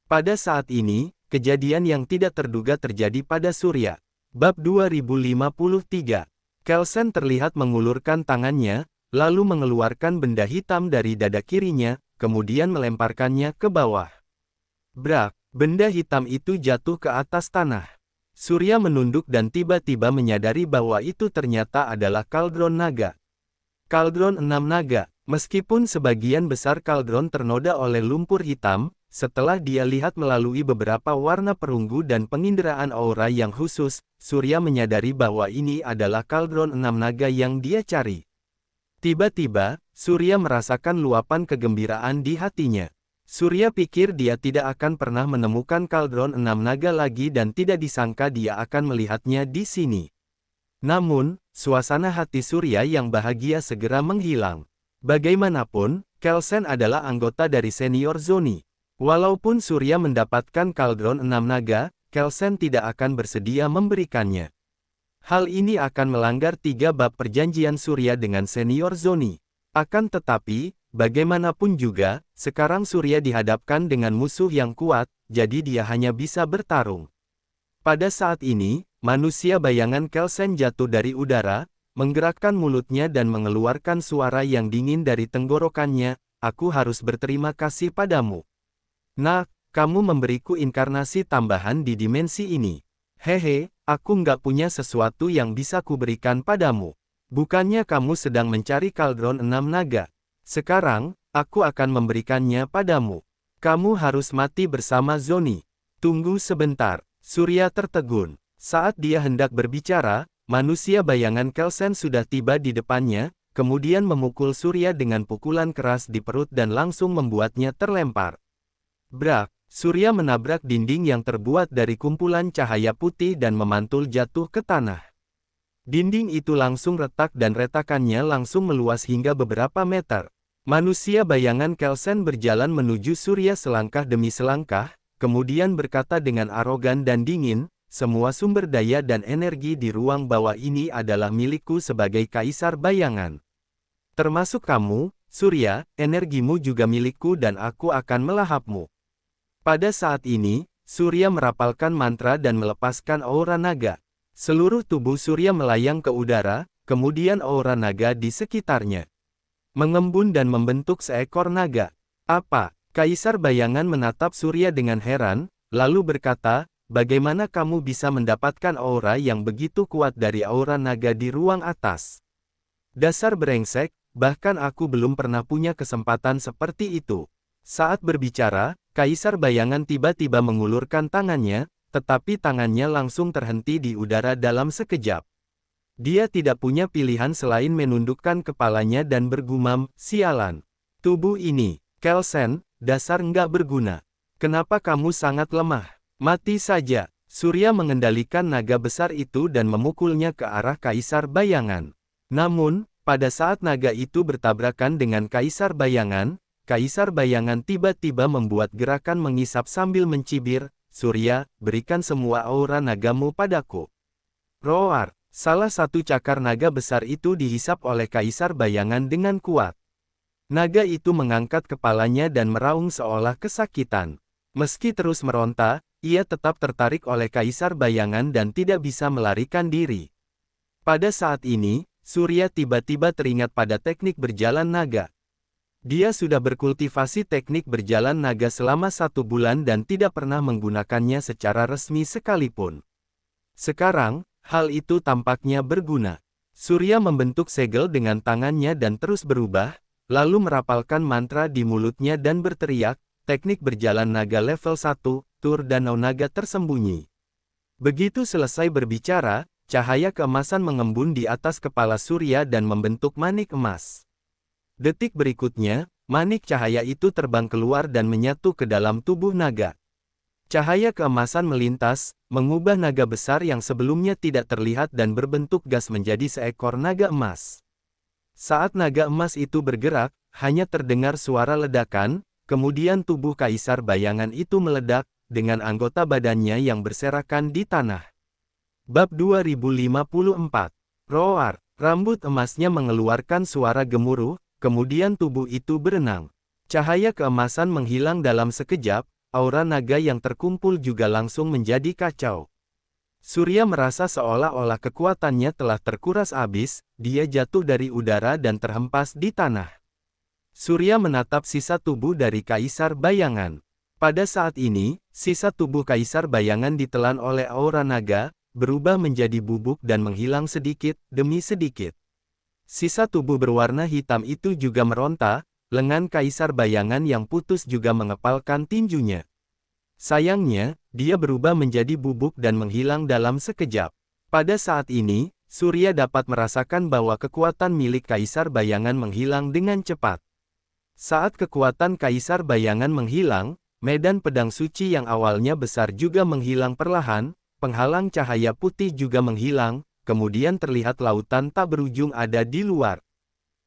Pada saat ini, kejadian yang tidak terduga terjadi pada Surya. Bab 2053. Kelsen terlihat mengulurkan tangannya, lalu mengeluarkan benda hitam dari dada kirinya, kemudian melemparkannya ke bawah. Brak! Benda hitam itu jatuh ke atas tanah. Surya menunduk dan tiba-tiba menyadari bahwa itu ternyata adalah kaldron naga. Kaldron 6 naga. Meskipun sebagian besar kaldron ternoda oleh lumpur hitam, setelah dia lihat melalui beberapa warna perunggu dan penginderaan aura yang khusus, Surya menyadari bahwa ini adalah kaldron 6 naga yang dia cari. Tiba-tiba, Surya merasakan luapan kegembiraan di hatinya. Surya pikir dia tidak akan pernah menemukan kaldron 6 naga lagi dan tidak disangka dia akan melihatnya di sini. Namun, suasana hati Surya yang bahagia segera menghilang. Bagaimanapun, Kelsen adalah anggota dari senior Zoni. Walaupun Surya mendapatkan kaldron 6 naga, Kelsen tidak akan bersedia memberikannya. Hal ini akan melanggar 3 bab perjanjian Surya dengan senior Zoni. Akan tetapi, bagaimanapun juga, sekarang Surya dihadapkan dengan musuh yang kuat, jadi dia hanya bisa bertarung. Pada saat ini, manusia bayangan Kelsen jatuh dari udara, menggerakkan mulutnya dan mengeluarkan suara yang dingin dari tenggorokannya, "Aku harus berterima kasih padamu. Nah, kamu memberiku inkarnasi tambahan di dimensi ini. Hehe, aku nggak punya sesuatu yang bisa kuberikan padamu. Bukannya kamu sedang mencari kaldron 6 naga? Sekarang, aku akan memberikannya padamu. Kamu harus mati bersama Zoni." "Tunggu sebentar." Surya tertegun. Saat dia hendak berbicara, manusia bayangan Kelsen sudah tiba di depannya, kemudian memukul Surya dengan pukulan keras di perut dan langsung membuatnya terlempar. Brak! Surya menabrak dinding yang terbuat dari kumpulan cahaya putih dan memantul jatuh ke tanah. Dinding itu langsung retak dan retakannya langsung meluas hingga beberapa meter. Manusia bayangan Kelsen berjalan menuju Surya selangkah demi selangkah, kemudian berkata dengan arogan dan dingin, "Semua sumber daya dan energi di ruang bawah ini adalah milikku sebagai kaisar bayangan. Termasuk kamu, Surya, energimu juga milikku dan aku akan melahapmu." Pada saat ini, Surya merapalkan mantra dan melepaskan aura naga. Seluruh tubuh Surya melayang ke udara, kemudian aura naga di sekitarnya mengembun dan membentuk seekor naga. "Apa?" Kaisar bayangan menatap Surya dengan heran, lalu berkata, "Bagaimana kamu bisa mendapatkan aura yang begitu kuat dari aura naga di ruang atas? Dasar brengsek, bahkan aku belum pernah punya kesempatan seperti itu." Saat berbicara, Kaisar bayangan tiba-tiba mengulurkan tangannya, tetapi tangannya langsung terhenti di udara dalam sekejap. Dia tidak punya pilihan selain menundukkan kepalanya dan bergumam, "Sialan. Tubuh ini, Kelsen, dasar nggak berguna. Kenapa kamu sangat lemah? Mati saja." Surya mengendalikan naga besar itu dan memukulnya ke arah Kaisar bayangan. Namun, pada saat naga itu bertabrakan dengan Kaisar bayangan tiba-tiba membuat gerakan mengisap sambil mencibir, "Surya, berikan semua aura nagamu padaku." Roar! Salah satu cakar naga besar itu dihisap oleh Kaisar bayangan dengan kuat. Naga itu mengangkat kepalanya dan meraung seolah kesakitan. Meski terus meronta, ia tetap tertarik oleh Kaisar bayangan dan tidak bisa melarikan diri. Pada saat ini, Surya tiba-tiba teringat pada teknik berjalan naga. Dia sudah berkultivasi teknik berjalan naga selama 1 bulan dan tidak pernah menggunakannya secara resmi sekalipun. Sekarang, hal itu tampaknya berguna. Surya membentuk segel dengan tangannya dan terus berubah, lalu merapalkan mantra di mulutnya dan berteriak, "Teknik berjalan naga level 1, tur danau naga tersembunyi." Begitu selesai berbicara, cahaya keemasan mengembun di atas kepala Surya dan membentuk manik emas. Detik berikutnya, manik cahaya itu terbang keluar dan menyatu ke dalam tubuh naga. Cahaya keemasan melintas, mengubah naga besar yang sebelumnya tidak terlihat dan berbentuk gas menjadi seekor naga emas. Saat naga emas itu bergerak, hanya terdengar suara ledakan, kemudian tubuh Kaisar bayangan itu meledak, dengan anggota badannya yang berserakan di tanah. Bab 2054. Roar! Rambut emasnya mengeluarkan suara gemuruh, kemudian tubuh itu berenang. Cahaya keemasan menghilang dalam sekejap, aura naga yang terkumpul juga langsung menjadi kacau. Surya merasa seolah-olah kekuatannya telah terkuras habis, dia jatuh dari udara dan terhempas di tanah. Surya menatap sisa tubuh dari Kaisar bayangan. Pada saat ini, sisa tubuh Kaisar bayangan ditelan oleh aura naga, berubah menjadi bubuk dan menghilang sedikit demi sedikit. Sisa tubuh berwarna hitam itu juga meronta, lengan Kaisar bayangan yang putus juga mengepalkan tinjunya. Sayangnya, dia berubah menjadi bubuk dan menghilang dalam sekejap. Pada saat ini, Surya dapat merasakan bahwa kekuatan milik Kaisar bayangan menghilang dengan cepat. Saat kekuatan Kaisar bayangan menghilang, medan pedang suci yang awalnya besar juga menghilang perlahan, penghalang cahaya putih juga menghilang, kemudian terlihat lautan tak berujung ada di luar.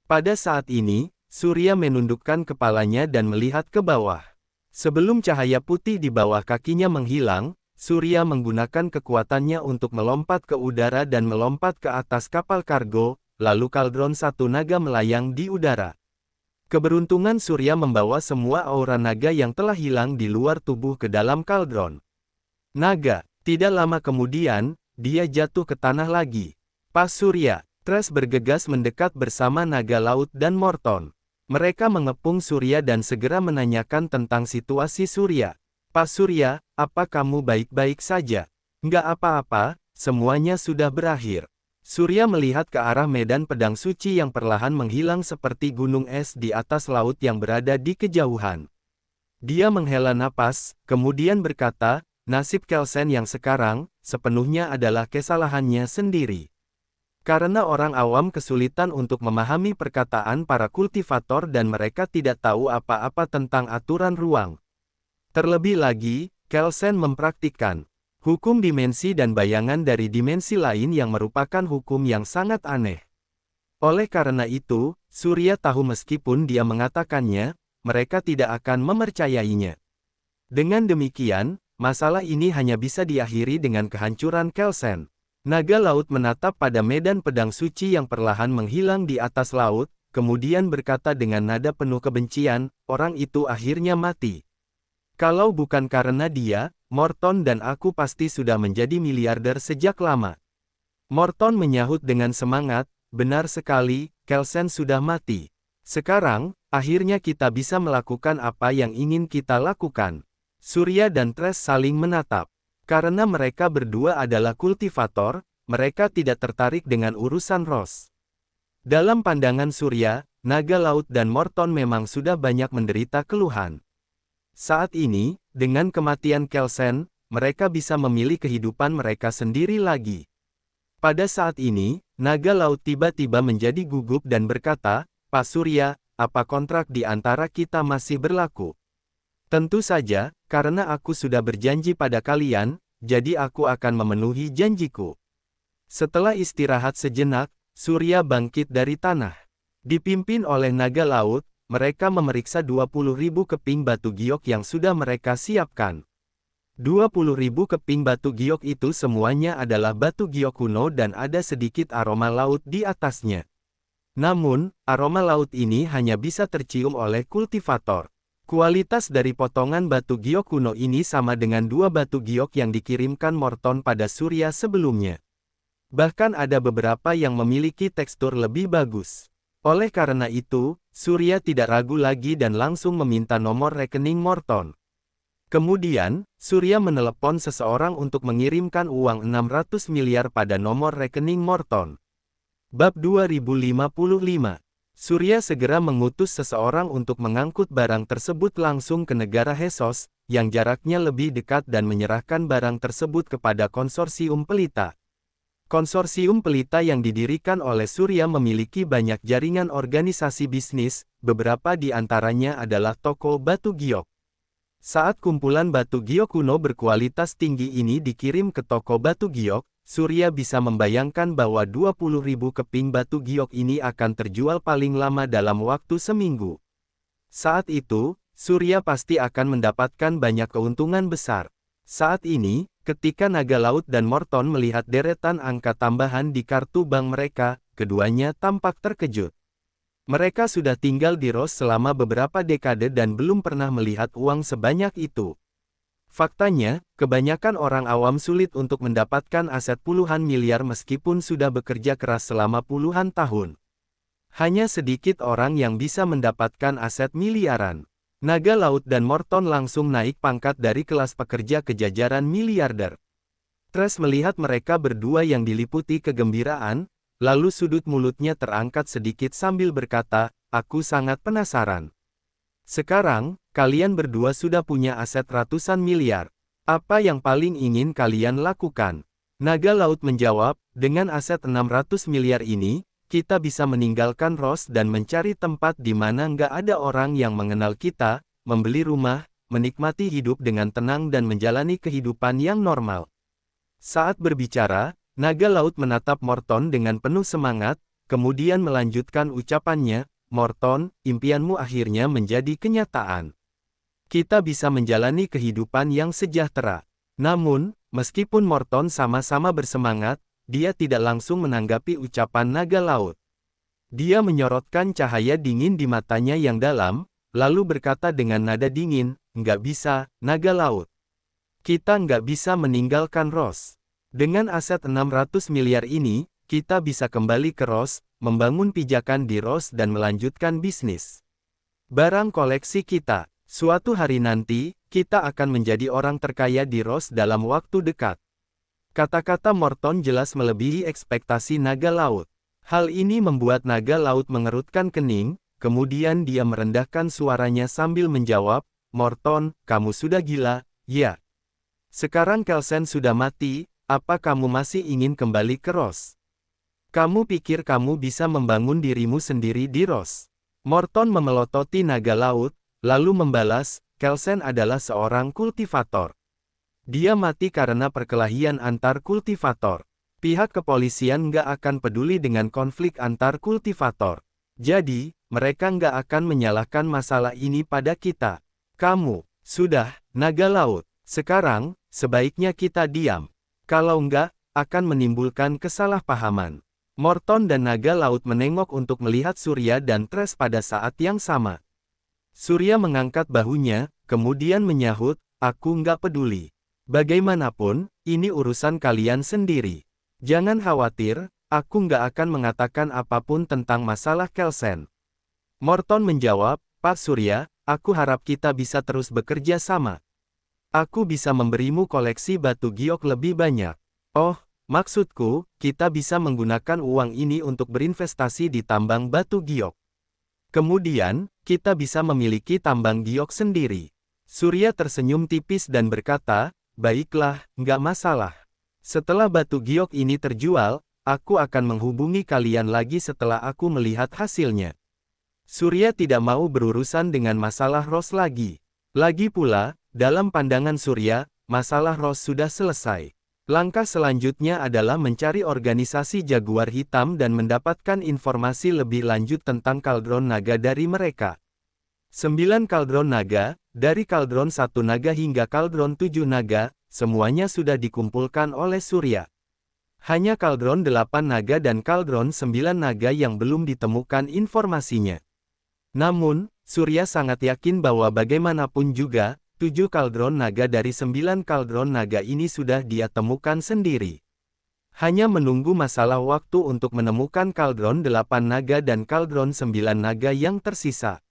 Pada saat ini, Surya menundukkan kepalanya dan melihat ke bawah. Sebelum cahaya putih di bawah kakinya menghilang, Surya menggunakan kekuatannya untuk melompat ke udara dan melompat ke atas kapal kargo, lalu kaldron satu naga melayang di udara. Keberuntungan Surya membawa semua aura naga yang telah hilang di luar tubuh ke dalam kaldron. Naga, tidak lama kemudian, dia jatuh ke tanah lagi. Pas Surya, Thresh bergegas mendekat bersama naga laut dan Morton. Mereka mengepung Surya dan segera menanyakan tentang situasi Surya. "Pas Surya, apa kamu baik-baik saja?" "Nggak apa-apa, semuanya sudah berakhir." Surya melihat ke arah medan pedang suci yang perlahan menghilang seperti gunung es di atas laut yang berada di kejauhan. Dia menghela napas, kemudian berkata, "Nasib Kelsen yang sekarang, sepenuhnya adalah kesalahannya sendiri. Karena orang awam kesulitan untuk memahami perkataan para kultivator dan mereka tidak tahu apa-apa tentang aturan ruang. Terlebih lagi, Kelsen mempraktikkan hukum dimensi dan bayangan dari dimensi lain yang merupakan hukum yang sangat aneh. Oleh karena itu, Surya tahu meskipun dia mengatakannya, mereka tidak akan mempercayainya. Dengan demikian, masalah ini hanya bisa diakhiri dengan kehancuran Kelsen. Naga laut menatap pada medan pedang suci yang perlahan menghilang di atas laut, kemudian berkata dengan nada penuh kebencian, orang itu akhirnya mati. Kalau bukan karena dia, Morton dan aku pasti sudah menjadi miliarder sejak lama. Morton menyahut dengan semangat, benar sekali, Kelsen sudah mati. Sekarang, akhirnya kita bisa melakukan apa yang ingin kita lakukan. Surya dan Trace saling menatap. Karena mereka berdua adalah kultivator, mereka tidak tertarik dengan urusan Ross. Dalam pandangan Surya, naga laut dan Morton memang sudah banyak menderita keluhan. Saat ini, dengan kematian Kelsen, mereka bisa memilih kehidupan mereka sendiri lagi. Pada saat ini, naga laut tiba-tiba menjadi gugup dan berkata, Pak Surya, apa kontrak di antara kita masih berlaku? Tentu saja, karena aku sudah berjanji pada kalian, jadi aku akan memenuhi janjiku. Setelah istirahat sejenak, Surya bangkit dari tanah. Dipimpin oleh naga laut, mereka memeriksa 20.000 keping batu giok yang sudah mereka siapkan. 20.000 keping batu giok itu semuanya adalah batu giok kuno dan ada sedikit aroma laut di atasnya. Namun, aroma laut ini hanya bisa tercium oleh kultivator. Kualitas dari potongan batu giok kuno ini sama dengan 2 batu giok yang dikirimkan Morton pada Surya sebelumnya. Bahkan ada beberapa yang memiliki tekstur lebih bagus. Oleh karena itu, Surya tidak ragu lagi dan langsung meminta nomor rekening Morton. Kemudian, Surya menelepon seseorang untuk mengirimkan uang 600 miliar pada nomor rekening Morton. Bab 2055. Surya segera mengutus seseorang untuk mengangkut barang tersebut langsung ke negara Hesos, yang jaraknya lebih dekat dan menyerahkan barang tersebut kepada konsorsium pelita. Konsorsium pelita yang didirikan oleh Surya memiliki banyak jaringan organisasi bisnis, beberapa di antaranya adalah toko batu giok. Saat kumpulan batu giok kuno berkualitas tinggi ini dikirim ke toko batu giok, Surya bisa membayangkan bahwa 20.000 keping batu giok ini akan terjual paling lama dalam waktu seminggu. Saat itu, Surya pasti akan mendapatkan banyak keuntungan besar. Saat ini, ketika naga laut dan Morton melihat deretan angka tambahan di kartu bank mereka, keduanya tampak terkejut. Mereka sudah tinggal di Ross selama beberapa dekade dan belum pernah melihat uang sebanyak itu. Faktanya, kebanyakan orang awam sulit untuk mendapatkan aset puluhan miliar meskipun sudah bekerja keras selama puluhan tahun. Hanya sedikit orang yang bisa mendapatkan aset miliaran. Naga laut dan Morton langsung naik pangkat dari kelas pekerja ke jajaran miliarder. Trace melihat mereka berdua yang diliputi kegembiraan, lalu sudut mulutnya terangkat sedikit sambil berkata, aku sangat penasaran. Sekarang, kalian berdua sudah punya aset ratusan miliar. Apa yang paling ingin kalian lakukan? Naga laut menjawab, dengan aset 600 miliar ini, kita bisa meninggalkan Ross dan mencari tempat di mana nggak ada orang yang mengenal kita, membeli rumah, menikmati hidup dengan tenang dan menjalani kehidupan yang normal. Saat berbicara, naga laut menatap Morton dengan penuh semangat, kemudian melanjutkan ucapannya, Morton, impianmu akhirnya menjadi kenyataan. Kita bisa menjalani kehidupan yang sejahtera. Namun, meskipun Morton sama-sama bersemangat, dia tidak langsung menanggapi ucapan naga laut. Dia menyorotkan cahaya dingin di matanya yang dalam, lalu berkata dengan nada dingin, nggak bisa, naga laut. Kita nggak bisa meninggalkan Ross. Dengan aset 600 miliar ini, kita bisa kembali ke Ross, membangun pijakan di Ross dan melanjutkan bisnis. Barang koleksi kita. Suatu hari nanti, kita akan menjadi orang terkaya di Ross dalam waktu dekat. Kata-kata Morton jelas melebihi ekspektasi naga laut. Hal ini membuat naga laut mengerutkan kening, kemudian dia merendahkan suaranya sambil menjawab, Morton, kamu sudah gila, ya. Sekarang Kelsen sudah mati, apa kamu masih ingin kembali ke Ross? Kamu pikir kamu bisa membangun dirimu sendiri di Ross? Morton memelototi naga laut, lalu membalas, Kelsen adalah seorang kultivator. Dia mati karena perkelahian antar kultivator. Pihak kepolisian nggak akan peduli dengan konflik antar kultivator. Jadi, mereka nggak akan menyalahkan masalah ini pada kita. Kamu, sudah, naga laut. Sekarang, sebaiknya kita diam. Kalau nggak, akan menimbulkan kesalahpahaman. Morton dan naga laut menengok untuk melihat Surya dan Trace pada saat yang sama. Surya mengangkat bahunya, kemudian menyahut, aku nggak peduli. Bagaimanapun, ini urusan kalian sendiri. Jangan khawatir, aku nggak akan mengatakan apapun tentang masalah Kelsen. Morton menjawab, Pak Surya, aku harap kita bisa terus bekerja sama. Aku bisa memberimu koleksi batu giok lebih banyak. Oh, maksudku, kita bisa menggunakan uang ini untuk berinvestasi di tambang batu giok. Kemudian, kita bisa memiliki tambang giok sendiri. Surya tersenyum tipis dan berkata, baiklah, nggak masalah. Setelah batu giok ini terjual, aku akan menghubungi kalian lagi setelah aku melihat hasilnya. Surya tidak mau berurusan dengan masalah Ross lagi. Lagi pula, dalam pandangan Surya, masalah Ross sudah selesai. Langkah selanjutnya adalah mencari organisasi Jaguar Hitam dan mendapatkan informasi lebih lanjut tentang kaldron naga dari mereka. 9 kaldron naga, dari kaldron 1 naga hingga kaldron 7 naga, semuanya sudah dikumpulkan oleh Surya. Hanya kaldron 8 naga dan kaldron 9 naga yang belum ditemukan informasinya. Namun, Surya sangat yakin bahwa bagaimanapun juga, 7 kaldron naga dari 9 kaldron naga ini sudah dia temukan sendiri. Hanya menunggu masalah waktu untuk menemukan kaldron 8 naga dan kaldron 9 naga yang tersisa.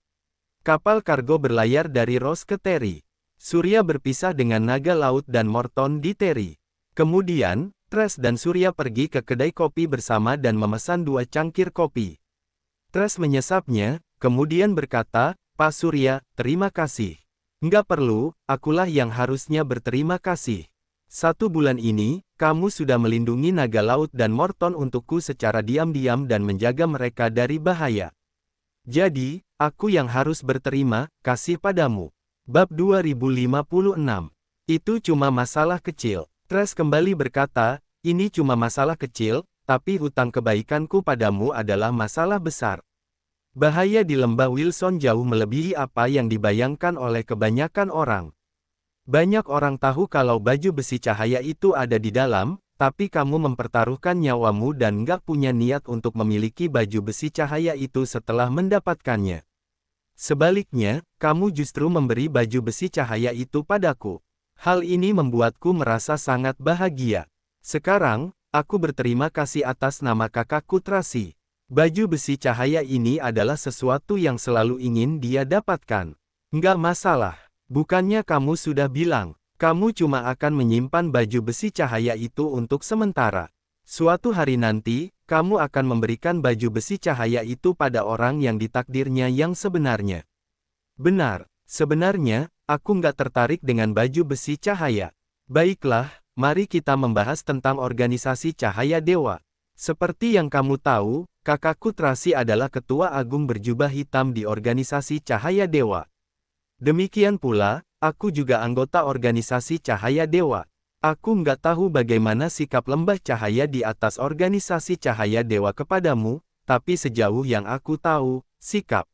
Kapal kargo berlayar dari Ross ke Terry. Surya berpisah dengan naga laut dan Morton di Terry. Kemudian, Trace dan Surya pergi ke kedai kopi bersama dan memesan 2 cangkir kopi. Trace menyesapnya, kemudian berkata, Pak Surya, terima kasih. Nggak perlu, akulah yang harusnya berterima kasih. 1 bulan ini, kamu sudah melindungi naga laut dan Morton untukku secara diam-diam dan menjaga mereka dari bahaya. Jadi, aku yang harus berterima kasih padamu. Bab 2056. Itu cuma masalah kecil. Trace kembali berkata, ini cuma masalah kecil, tapi hutang kebaikanku padamu adalah masalah besar. Bahaya di lembah Wilson jauh melebihi apa yang dibayangkan oleh kebanyakan orang. Banyak orang tahu kalau baju besi cahaya itu ada di dalam, tapi kamu mempertaruhkan nyawamu dan nggak punya niat untuk memiliki baju besi cahaya itu setelah mendapatkannya. Sebaliknya, kamu justru memberi baju besi cahaya itu padaku. Hal ini membuatku merasa sangat bahagia. Sekarang, aku berterima kasih atas nama kakakku Tracy. Baju besi cahaya ini adalah sesuatu yang selalu ingin dia dapatkan. Nggak masalah. Bukannya kamu sudah bilang, kamu cuma akan menyimpan baju besi cahaya itu untuk sementara. Suatu hari nanti, kamu akan memberikan baju besi cahaya itu pada orang yang ditakdirnya yang sebenarnya. Benar, sebenarnya, aku nggak tertarik dengan baju besi cahaya. Baiklah, mari kita membahas tentang organisasi Cahaya Dewa. Seperti yang kamu tahu, kakakku Tracy adalah ketua agung berjubah hitam di organisasi Cahaya Dewa. Demikian pula, aku juga anggota organisasi Cahaya Dewa. Aku nggak tahu bagaimana sikap lembah cahaya di atas organisasi Cahaya Dewa kepadamu, tapi sejauh yang aku tahu, sikap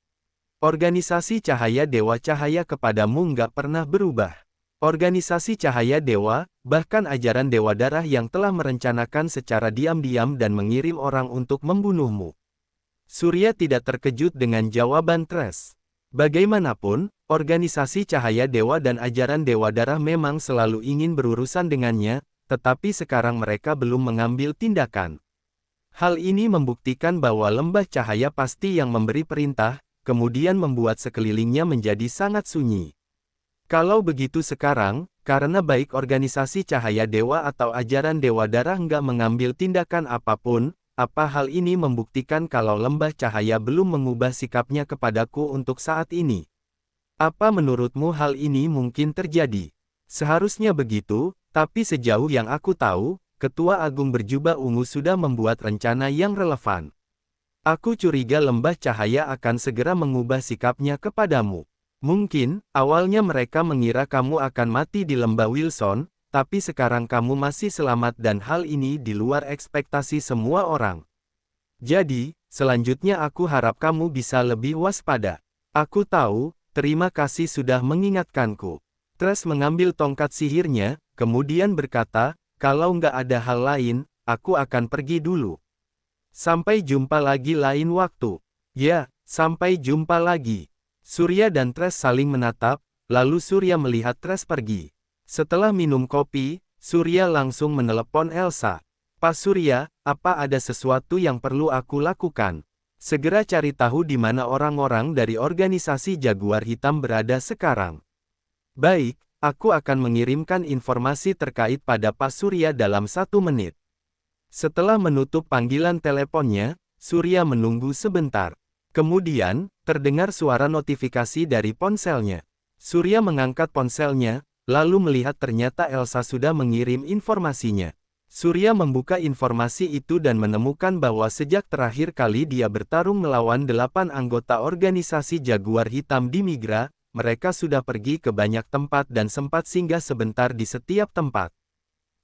organisasi Cahaya Dewa Cahaya kepadamu nggak pernah berubah. Organisasi Cahaya Dewa, bahkan ajaran Dewa Darah yang telah merencanakan secara diam-diam dan mengirim orang untuk membunuhmu. Surya tidak terkejut dengan jawaban Trace. Bagaimanapun, organisasi Cahaya Dewa dan ajaran Dewa Darah memang selalu ingin berurusan dengannya, tetapi sekarang mereka belum mengambil tindakan. Hal ini membuktikan bahwa lembah cahaya pasti yang memberi perintah, kemudian membuat sekelilingnya menjadi sangat sunyi. Kalau begitu sekarang, karena baik organisasi Cahaya Dewa atau ajaran Dewa Darah nggak mengambil tindakan apapun, apa hal ini membuktikan kalau lembah cahaya belum mengubah sikapnya kepadaku untuk saat ini? Apa menurutmu hal ini mungkin terjadi? Seharusnya begitu, tapi sejauh yang aku tahu, Ketua Agung berjubah ungu sudah membuat rencana yang relevan. Aku curiga lembah cahaya akan segera mengubah sikapnya kepadamu. Mungkin, awalnya mereka mengira kamu akan mati di lembah Wilson, tapi sekarang kamu masih selamat dan hal ini di luar ekspektasi semua orang. Jadi, selanjutnya aku harap kamu bisa lebih waspada. Aku tahu, terima kasih sudah mengingatkanku. Trash mengambil tongkat sihirnya, kemudian berkata, kalau nggak ada hal lain, aku akan pergi dulu. Sampai jumpa lagi lain waktu. Ya, sampai jumpa lagi. Surya dan Trash saling menatap, lalu Surya melihat Trash pergi. Setelah minum kopi, Surya langsung menelepon Elsa. Pak Surya, apa ada sesuatu yang perlu aku lakukan? Segera cari tahu di mana orang-orang dari organisasi Jaguar Hitam berada sekarang. Baik, aku akan mengirimkan informasi terkait pada Pak Surya dalam 1 menit. Setelah menutup panggilan teleponnya, Surya menunggu sebentar. Kemudian, terdengar suara notifikasi dari ponselnya. Surya mengangkat ponselnya, lalu melihat ternyata Elsa sudah mengirim informasinya. Surya membuka informasi itu dan menemukan bahwa sejak terakhir kali dia bertarung melawan 8 anggota organisasi Jaguar Hitam di Migra, mereka sudah pergi ke banyak tempat dan sempat singgah sebentar di setiap tempat.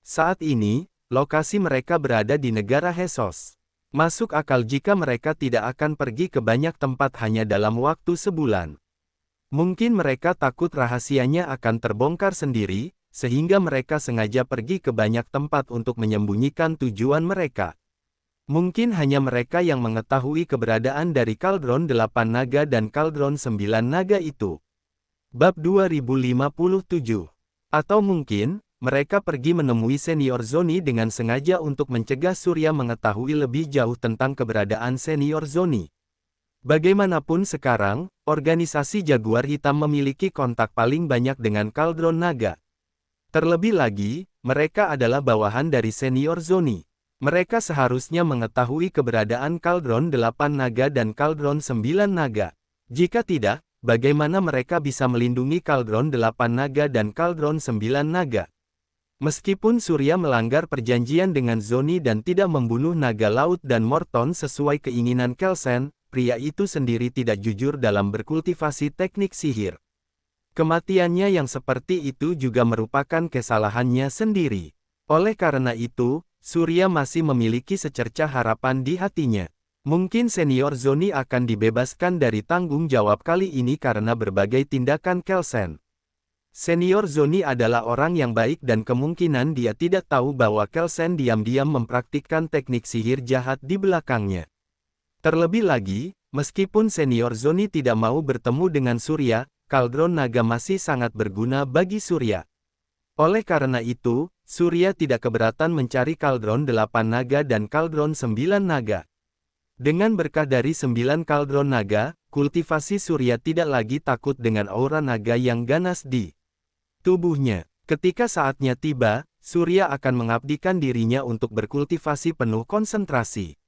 Saat ini, lokasi mereka berada di negara Hesos. Masuk akal jika mereka tidak akan pergi ke banyak tempat hanya dalam waktu sebulan. Mungkin mereka takut rahasianya akan terbongkar sendiri, sehingga mereka sengaja pergi ke banyak tempat untuk menyembunyikan tujuan mereka. Mungkin hanya mereka yang mengetahui keberadaan dari Kaldron 8 Naga dan Kaldron 9 Naga itu. Bab 2057. Atau mungkin, mereka pergi menemui Senior Zoni dengan sengaja untuk mencegah Surya mengetahui lebih jauh tentang keberadaan Senior Zoni. Bagaimanapun sekarang, organisasi Jaguar Hitam memiliki kontak paling banyak dengan Kaldron Naga. Terlebih lagi, mereka adalah bawahan dari Senior Zoni. Mereka seharusnya mengetahui keberadaan Kaldron 8 Naga dan Kaldron 9 Naga. Jika tidak, bagaimana mereka bisa melindungi Kaldron 8 Naga dan Kaldron 9 Naga? Meskipun Surya melanggar perjanjian dengan Zoni dan tidak membunuh naga laut dan Morton sesuai keinginan Kelsen, pria itu sendiri tidak jujur dalam berkultivasi teknik sihir. Kematiannya yang seperti itu juga merupakan kesalahannya sendiri. Oleh karena itu, Surya masih memiliki secercah harapan di hatinya. Mungkin Senior Zoni akan dibebaskan dari tanggung jawab kali ini karena berbagai tindakan Kelsen. Senior Zoni adalah orang yang baik dan kemungkinan dia tidak tahu bahwa Kelsen diam-diam mempraktikkan teknik sihir jahat di belakangnya. Terlebih lagi, meskipun Senior Zoni tidak mau bertemu dengan Surya, Kaldron Naga masih sangat berguna bagi Surya. Oleh karena itu, Surya tidak keberatan mencari Kaldron 8 Naga dan Kaldron 9 Naga. Dengan berkah dari 9 Kaldron Naga, kultivasi Surya tidak lagi takut dengan aura naga yang ganas di tubuhnya. Ketika saatnya tiba, Surya akan mengabdikan dirinya untuk berkultivasi penuh konsentrasi.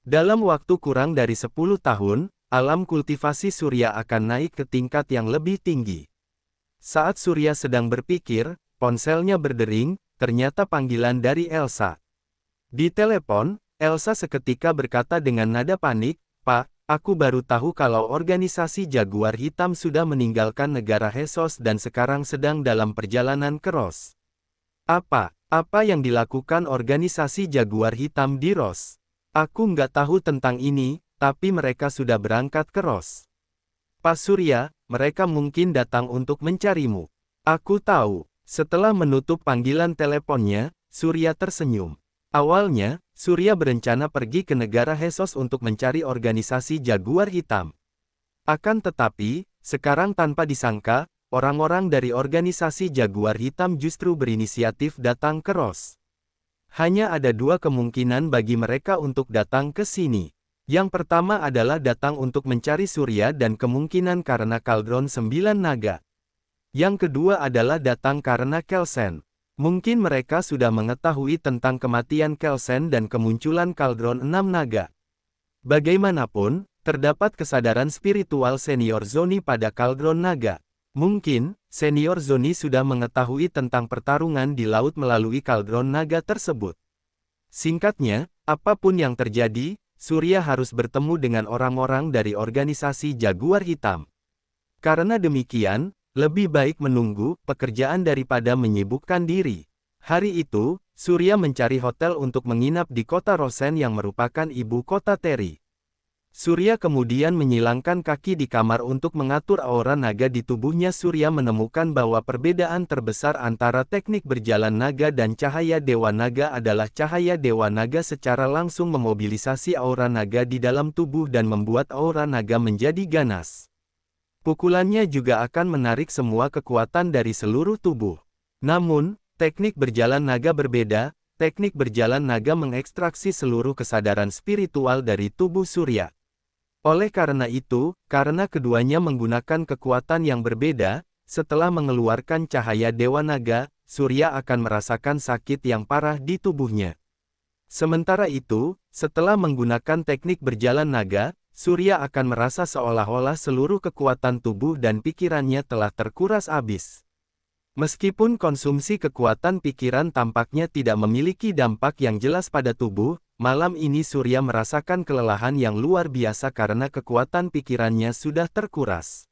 Dalam waktu kurang dari 10 tahun, alam kultivasi Surya akan naik ke tingkat yang lebih tinggi. Saat Surya sedang berpikir, ponselnya berdering, ternyata panggilan dari Elsa. Di telepon, Elsa seketika berkata dengan nada panik, "Pak, aku baru tahu kalau organisasi Jaguar Hitam sudah meninggalkan negara Hesos dan sekarang sedang dalam perjalanan ke Ros." Apa yang dilakukan organisasi Jaguar Hitam di Ros? Aku nggak tahu tentang ini, tapi mereka sudah berangkat ke Ros. Pak Surya, mereka mungkin datang untuk mencarimu. Aku tahu. Setelah menutup panggilan teleponnya, Surya tersenyum. Awalnya, Surya berencana pergi ke negara Hesos untuk mencari organisasi Jaguar Hitam. Akan tetapi, sekarang tanpa disangka, orang-orang dari organisasi Jaguar Hitam justru berinisiatif datang ke Ros. Hanya ada 2 kemungkinan bagi mereka untuk datang ke sini. Yang pertama adalah datang untuk mencari Surya dan kemungkinan karena Kaldron 9 Naga. Yang kedua adalah datang karena Kelsen. Mungkin mereka sudah mengetahui tentang kematian Kelsen dan kemunculan Kaldron 6 Naga. Bagaimanapun, terdapat kesadaran spiritual Senior Zoni pada Kaldron Naga. Mungkin, Senior Zoni sudah mengetahui tentang pertarungan di laut melalui Kaldron Naga tersebut. Singkatnya, apapun yang terjadi, Surya harus bertemu dengan orang-orang dari organisasi Jaguar Hitam. Karena demikian, lebih baik menunggu pekerjaan daripada menyibukkan diri. Hari itu, Surya mencari hotel untuk menginap di kota Rosen yang merupakan ibu kota Terry. Surya kemudian menyilangkan kaki di kamar untuk mengatur aura naga di tubuhnya. Surya menemukan bahwa perbedaan terbesar antara teknik berjalan naga dan cahaya Dewa Naga adalah cahaya Dewa Naga secara langsung memobilisasi aura naga di dalam tubuh dan membuat aura naga menjadi ganas. Pukulannya juga akan menarik semua kekuatan dari seluruh tubuh. Namun, teknik berjalan naga berbeda. Teknik berjalan naga mengekstraksi seluruh kesadaran spiritual dari tubuh Surya. Oleh karena itu, karena keduanya menggunakan kekuatan yang berbeda, setelah mengeluarkan cahaya Dewa Naga, Surya akan merasakan sakit yang parah di tubuhnya. Sementara itu, setelah menggunakan teknik berjalan naga, Surya akan merasa seolah-olah seluruh kekuatan tubuh dan pikirannya telah terkuras habis. Meskipun konsumsi kekuatan pikiran tampaknya tidak memiliki dampak yang jelas pada tubuh, malam ini Surya merasakan kelelahan yang luar biasa karena kekuatan pikirannya sudah terkuras.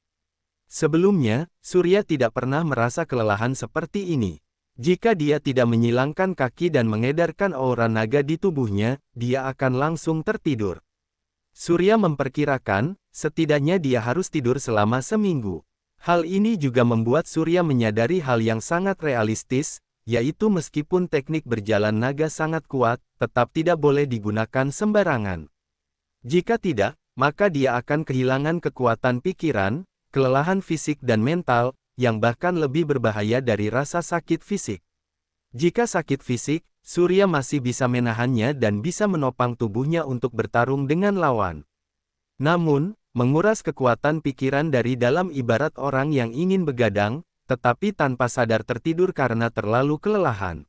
Sebelumnya, Surya tidak pernah merasa kelelahan seperti ini. Jika dia tidak menyilangkan kaki dan mengedarkan aura naga di tubuhnya, dia akan langsung tertidur. Surya memperkirakan, setidaknya dia harus tidur selama seminggu. Hal ini juga membuat Surya menyadari hal yang sangat realistis, yaitu meskipun teknik berjalan naga sangat kuat, tetap tidak boleh digunakan sembarangan. Jika tidak, maka dia akan kehilangan kekuatan pikiran, kelelahan fisik dan mental, yang bahkan lebih berbahaya dari rasa sakit fisik. Jika sakit fisik, Surya masih bisa menahannya dan bisa menopang tubuhnya untuk bertarung dengan lawan. Namun, menguras kekuatan pikiran dari dalam ibarat orang yang ingin begadang, tetapi tanpa sadar tertidur karena terlalu kelelahan.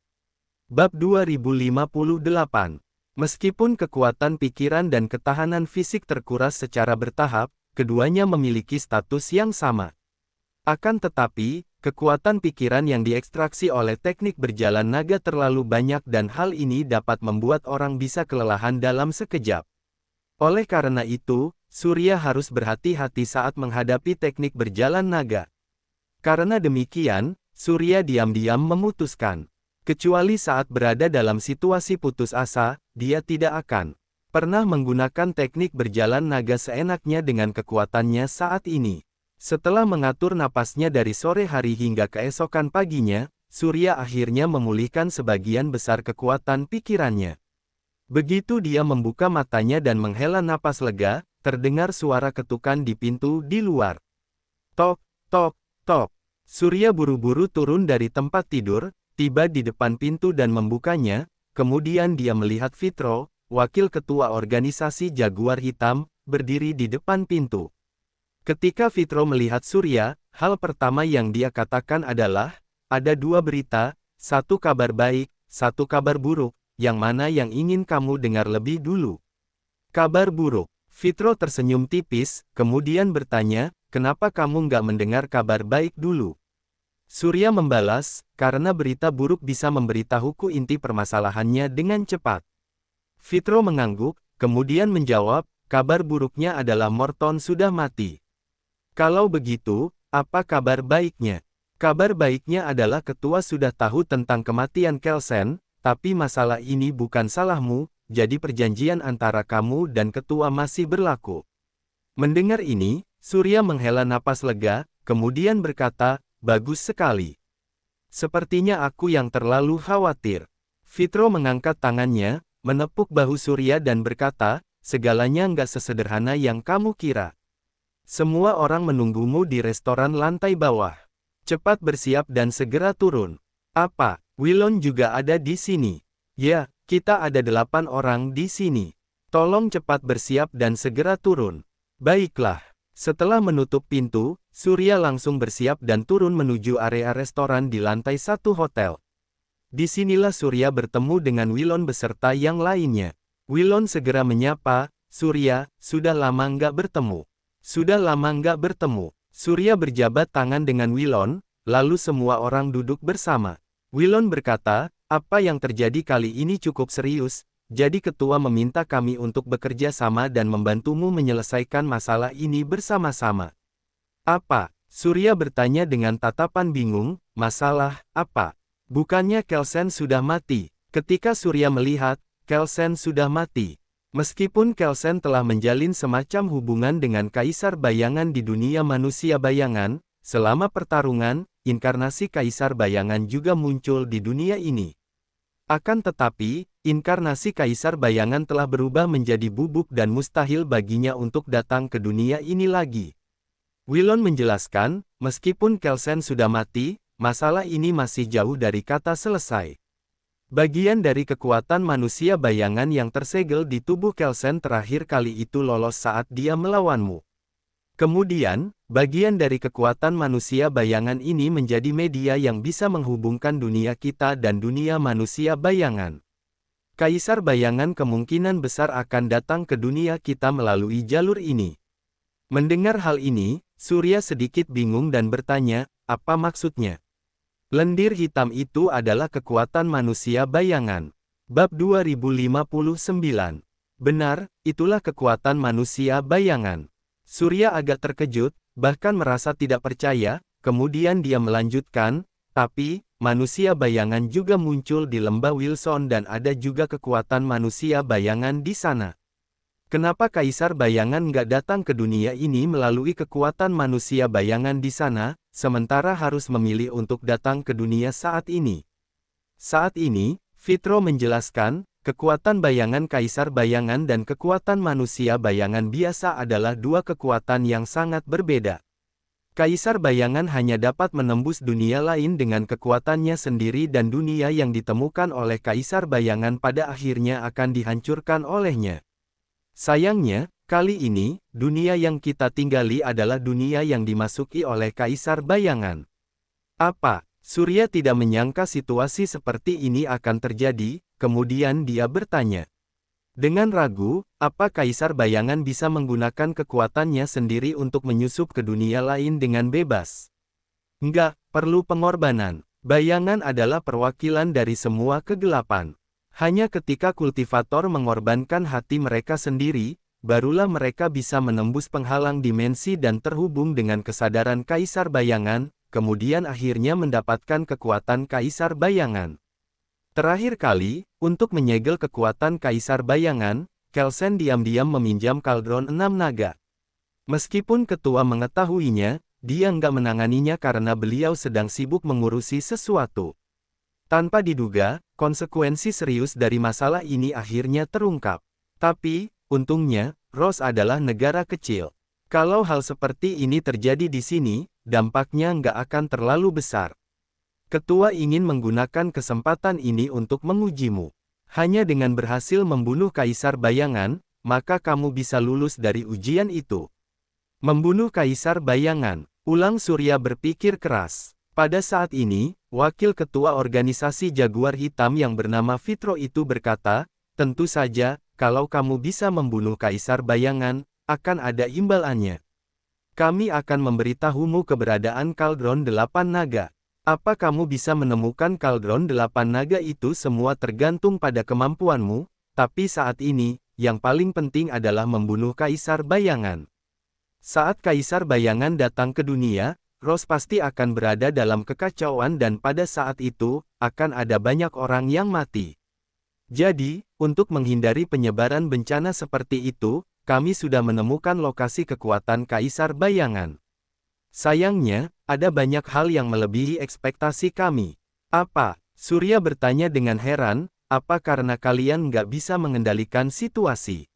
Bab 2058. Meskipun kekuatan pikiran dan ketahanan fisik terkuras secara bertahap, keduanya memiliki status yang sama. Akan tetapi, kekuatan pikiran yang diekstraksi oleh teknik berjalan naga terlalu banyak dan hal ini dapat membuat orang bisa kelelahan dalam sekejap. Oleh karena itu, Surya harus berhati-hati saat menghadapi teknik berjalan naga. Karena demikian, Surya diam-diam memutuskan. Kecuali saat berada dalam situasi putus asa, dia tidak akan pernah menggunakan teknik berjalan naga seenaknya dengan kekuatannya saat ini. Setelah mengatur napasnya dari sore hari hingga keesokan paginya, Surya akhirnya memulihkan sebagian besar kekuatan pikirannya. Begitu dia membuka matanya dan menghela napas lega, terdengar suara ketukan di pintu di luar. Tok, tok, tok. Surya buru-buru turun dari tempat tidur, tiba di depan pintu dan membukanya, kemudian dia melihat Fitro, wakil ketua organisasi Jaguar Hitam, berdiri di depan pintu. Ketika Fitro melihat Surya, hal pertama yang dia katakan adalah, ada dua berita, satu kabar baik, satu kabar buruk, yang mana yang ingin kamu dengar lebih dulu? Kabar buruk. Fitro tersenyum tipis, kemudian bertanya, kenapa kamu nggak mendengar kabar baik dulu? Surya membalas, karena berita buruk bisa memberitahuku inti permasalahannya dengan cepat. Fitro mengangguk, kemudian menjawab, kabar buruknya adalah Morton sudah mati. Kalau begitu, apa kabar baiknya? Kabar baiknya adalah ketua sudah tahu tentang kematian Kelsen, tapi masalah ini bukan salahmu, jadi perjanjian antara kamu dan ketua masih berlaku. Mendengar ini, Surya menghela napas lega, kemudian berkata, bagus sekali. Sepertinya aku yang terlalu khawatir. Fitro mengangkat tangannya, menepuk bahu Surya dan berkata, segalanya nggak sesederhana yang kamu kira. Semua orang menunggumu di restoran lantai bawah. Cepat bersiap dan segera turun. Apa, Willon juga ada di sini? Ya, kita ada 8 orang di sini. Tolong cepat bersiap dan segera turun. Baiklah. Setelah menutup pintu, Surya langsung bersiap dan turun menuju area restoran di lantai 1 hotel. Disinilah Surya bertemu dengan Willon beserta yang lainnya. Willon segera menyapa, Surya, sudah lama nggak bertemu. Sudah lama nggak bertemu. Surya berjabat tangan dengan Willon, lalu semua orang duduk bersama. Willon berkata, Apa yang terjadi kali ini cukup serius, jadi ketua meminta kami untuk bekerja sama dan membantumu menyelesaikan masalah ini bersama-sama. Apa? Surya bertanya dengan tatapan bingung, masalah, apa? Bukannya Kelsen sudah mati? Ketika Surya melihat, Kelsen sudah mati. Meskipun Kelsen telah menjalin semacam hubungan dengan Kaisar Bayangan di dunia manusia bayangan, selama pertarungan, inkarnasi Kaisar Bayangan juga muncul di dunia ini. Akan tetapi, inkarnasi Kaisar Bayangan telah berubah menjadi bubuk dan mustahil baginya untuk datang ke dunia ini lagi. Wilon menjelaskan, meskipun Kelsen sudah mati, masalah ini masih jauh dari kata selesai. Bagian dari kekuatan manusia bayangan yang tersegel di tubuh Kelsen terakhir kali itu lolos saat dia melawanmu. Kemudian, bagian dari kekuatan manusia bayangan ini menjadi media yang bisa menghubungkan dunia kita dan dunia manusia bayangan. Kaisar Bayangan kemungkinan besar akan datang ke dunia kita melalui jalur ini. Mendengar hal ini, Surya sedikit bingung dan bertanya, apa maksudnya? Lendir hitam itu adalah kekuatan manusia bayangan. Bab 2059. Benar, itulah kekuatan manusia bayangan. Surya agak terkejut, bahkan merasa tidak percaya, kemudian dia melanjutkan, tapi, manusia bayangan juga muncul di lembah Wilson dan ada juga kekuatan manusia bayangan di sana. Kenapa Kaisar Bayangan nggak datang ke dunia ini melalui kekuatan manusia bayangan di sana, sementara harus memilih untuk datang ke dunia saat ini? Saat ini, Fitro menjelaskan, kekuatan bayangan Kaisar Bayangan dan kekuatan manusia bayangan biasa adalah dua kekuatan yang sangat berbeda. Kaisar Bayangan hanya dapat menembus dunia lain dengan kekuatannya sendiri dan dunia yang ditemukan oleh Kaisar Bayangan pada akhirnya akan dihancurkan olehnya. Sayangnya, kali ini, dunia yang kita tinggali adalah dunia yang dimasuki oleh Kaisar Bayangan. Apa? Surya tidak menyangka situasi seperti ini akan terjadi, kemudian dia bertanya. Dengan ragu, apa Kaisar Bayangan bisa menggunakan kekuatannya sendiri untuk menyusup ke dunia lain dengan bebas? Enggak, perlu pengorbanan. Bayangan adalah perwakilan dari semua kegelapan. Hanya ketika kultivator mengorbankan hati mereka sendiri, barulah mereka bisa menembus penghalang dimensi dan terhubung dengan kesadaran Kaisar Bayangan, kemudian akhirnya mendapatkan kekuatan Kaisar Bayangan. Terakhir kali, untuk menyegel kekuatan Kaisar Bayangan, Kelsen diam-diam meminjam kaldron 6 naga. Meskipun ketua mengetahuinya, dia nggak menanganinya karena beliau sedang sibuk mengurusi sesuatu. Tanpa diduga, konsekuensi serius dari masalah ini akhirnya terungkap. Tapi, untungnya, Ros adalah negara kecil. Kalau hal seperti ini terjadi di sini, dampaknya nggak akan terlalu besar. Ketua ingin menggunakan kesempatan ini untuk mengujimu. Hanya dengan berhasil membunuh Kaisar Bayangan, maka kamu bisa lulus dari ujian itu. Membunuh Kaisar Bayangan, ulang Surya berpikir keras. Pada saat ini, wakil ketua organisasi Jaguar Hitam yang bernama Fitro itu berkata, tentu saja, kalau kamu bisa membunuh Kaisar Bayangan, akan ada imbalannya. Kami akan memberitahumu keberadaan kaldron 8 naga. Apa kamu bisa menemukan kaldron 8 naga itu semua tergantung pada kemampuanmu, tapi saat ini, yang paling penting adalah membunuh Kaisar Bayangan. Saat Kaisar Bayangan datang ke dunia, Ros pasti akan berada dalam kekacauan dan pada saat itu, akan ada banyak orang yang mati. Jadi, untuk menghindari penyebaran bencana seperti itu, kami sudah menemukan lokasi kekuatan Kaisar Bayangan. Sayangnya, ada banyak hal yang melebihi ekspektasi kami. Apa? Surya bertanya dengan heran, apa karena kalian nggak bisa mengendalikan situasi?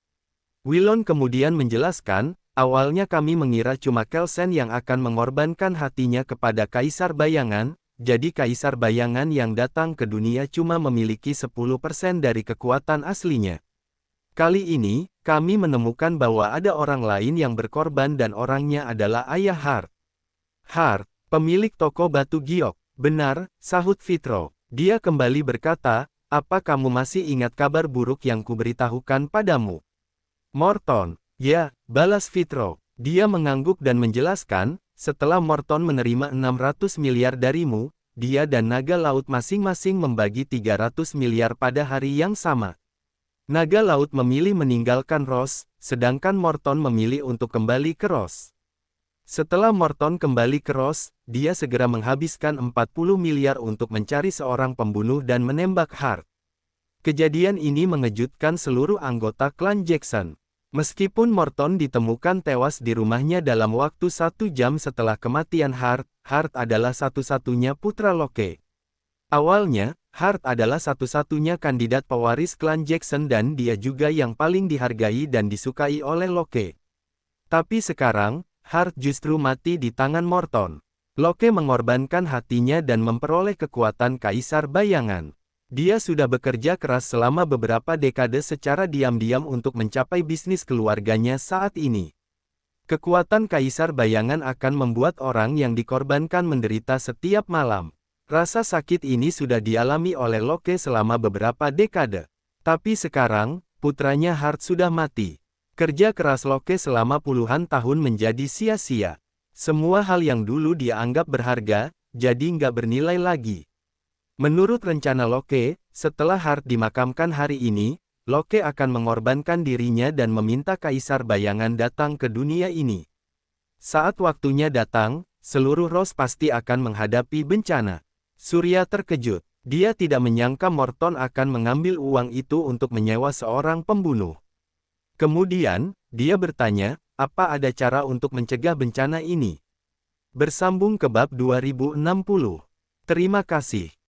Wilon kemudian menjelaskan, awalnya kami mengira cuma Kelsen yang akan mengorbankan hatinya kepada Kaisar Bayangan, jadi Kaisar Bayangan yang datang ke dunia cuma memiliki 10% dari kekuatan aslinya. Kali ini, kami menemukan bahwa ada orang lain yang berkorban dan orangnya adalah Ayah Hart. Hart, pemilik toko batu giok. Benar, sahut Fitro. Dia kembali berkata, apa kamu masih ingat kabar buruk yang kuberitahukan padamu? Morton. Ya, balas Fitro. Dia mengangguk dan menjelaskan, setelah Morton menerima 600 miliar darimu, dia dan naga laut masing-masing membagi 300 miliar pada hari yang sama. Naga laut memilih meninggalkan Ross, sedangkan Morton memilih untuk kembali ke Ross. Setelah Morton kembali ke Ross, dia segera menghabiskan 40 miliar untuk mencari seorang pembunuh dan menembak Hart. Kejadian ini mengejutkan seluruh anggota klan Jackson. Meskipun Morton ditemukan tewas di rumahnya dalam waktu 1 jam setelah kematian Hart, Hart adalah satu-satunya putra Locke. Awalnya, Hart adalah satu-satunya kandidat pewaris klan Jackson dan dia juga yang paling dihargai dan disukai oleh Locke. Tapi sekarang, Hart justru mati di tangan Morton. Locke mengorbankan hatinya dan memperoleh kekuatan Kaisar Bayangan. Dia sudah bekerja keras selama beberapa dekade secara diam-diam untuk mencapai bisnis keluarganya saat ini. Kekuatan Kaisar Bayangan akan membuat orang yang dikorbankan menderita setiap malam. Rasa sakit ini sudah dialami oleh Locke selama beberapa dekade. Tapi sekarang, putranya Hart sudah mati. Kerja keras Locke selama puluhan tahun menjadi sia-sia. Semua hal yang dulu dia anggap berharga, jadi nggak bernilai lagi. Menurut rencana Locke, setelah Hart dimakamkan hari ini, Locke akan mengorbankan dirinya dan meminta Kaisar Bayangan datang ke dunia ini. Saat waktunya datang, seluruh Ross pasti akan menghadapi bencana. Surya terkejut. Dia tidak menyangka Morton akan mengambil uang itu untuk menyewa seorang pembunuh. Kemudian, dia bertanya, apa ada cara untuk mencegah bencana ini? Bersambung ke bab 2060. Terima kasih.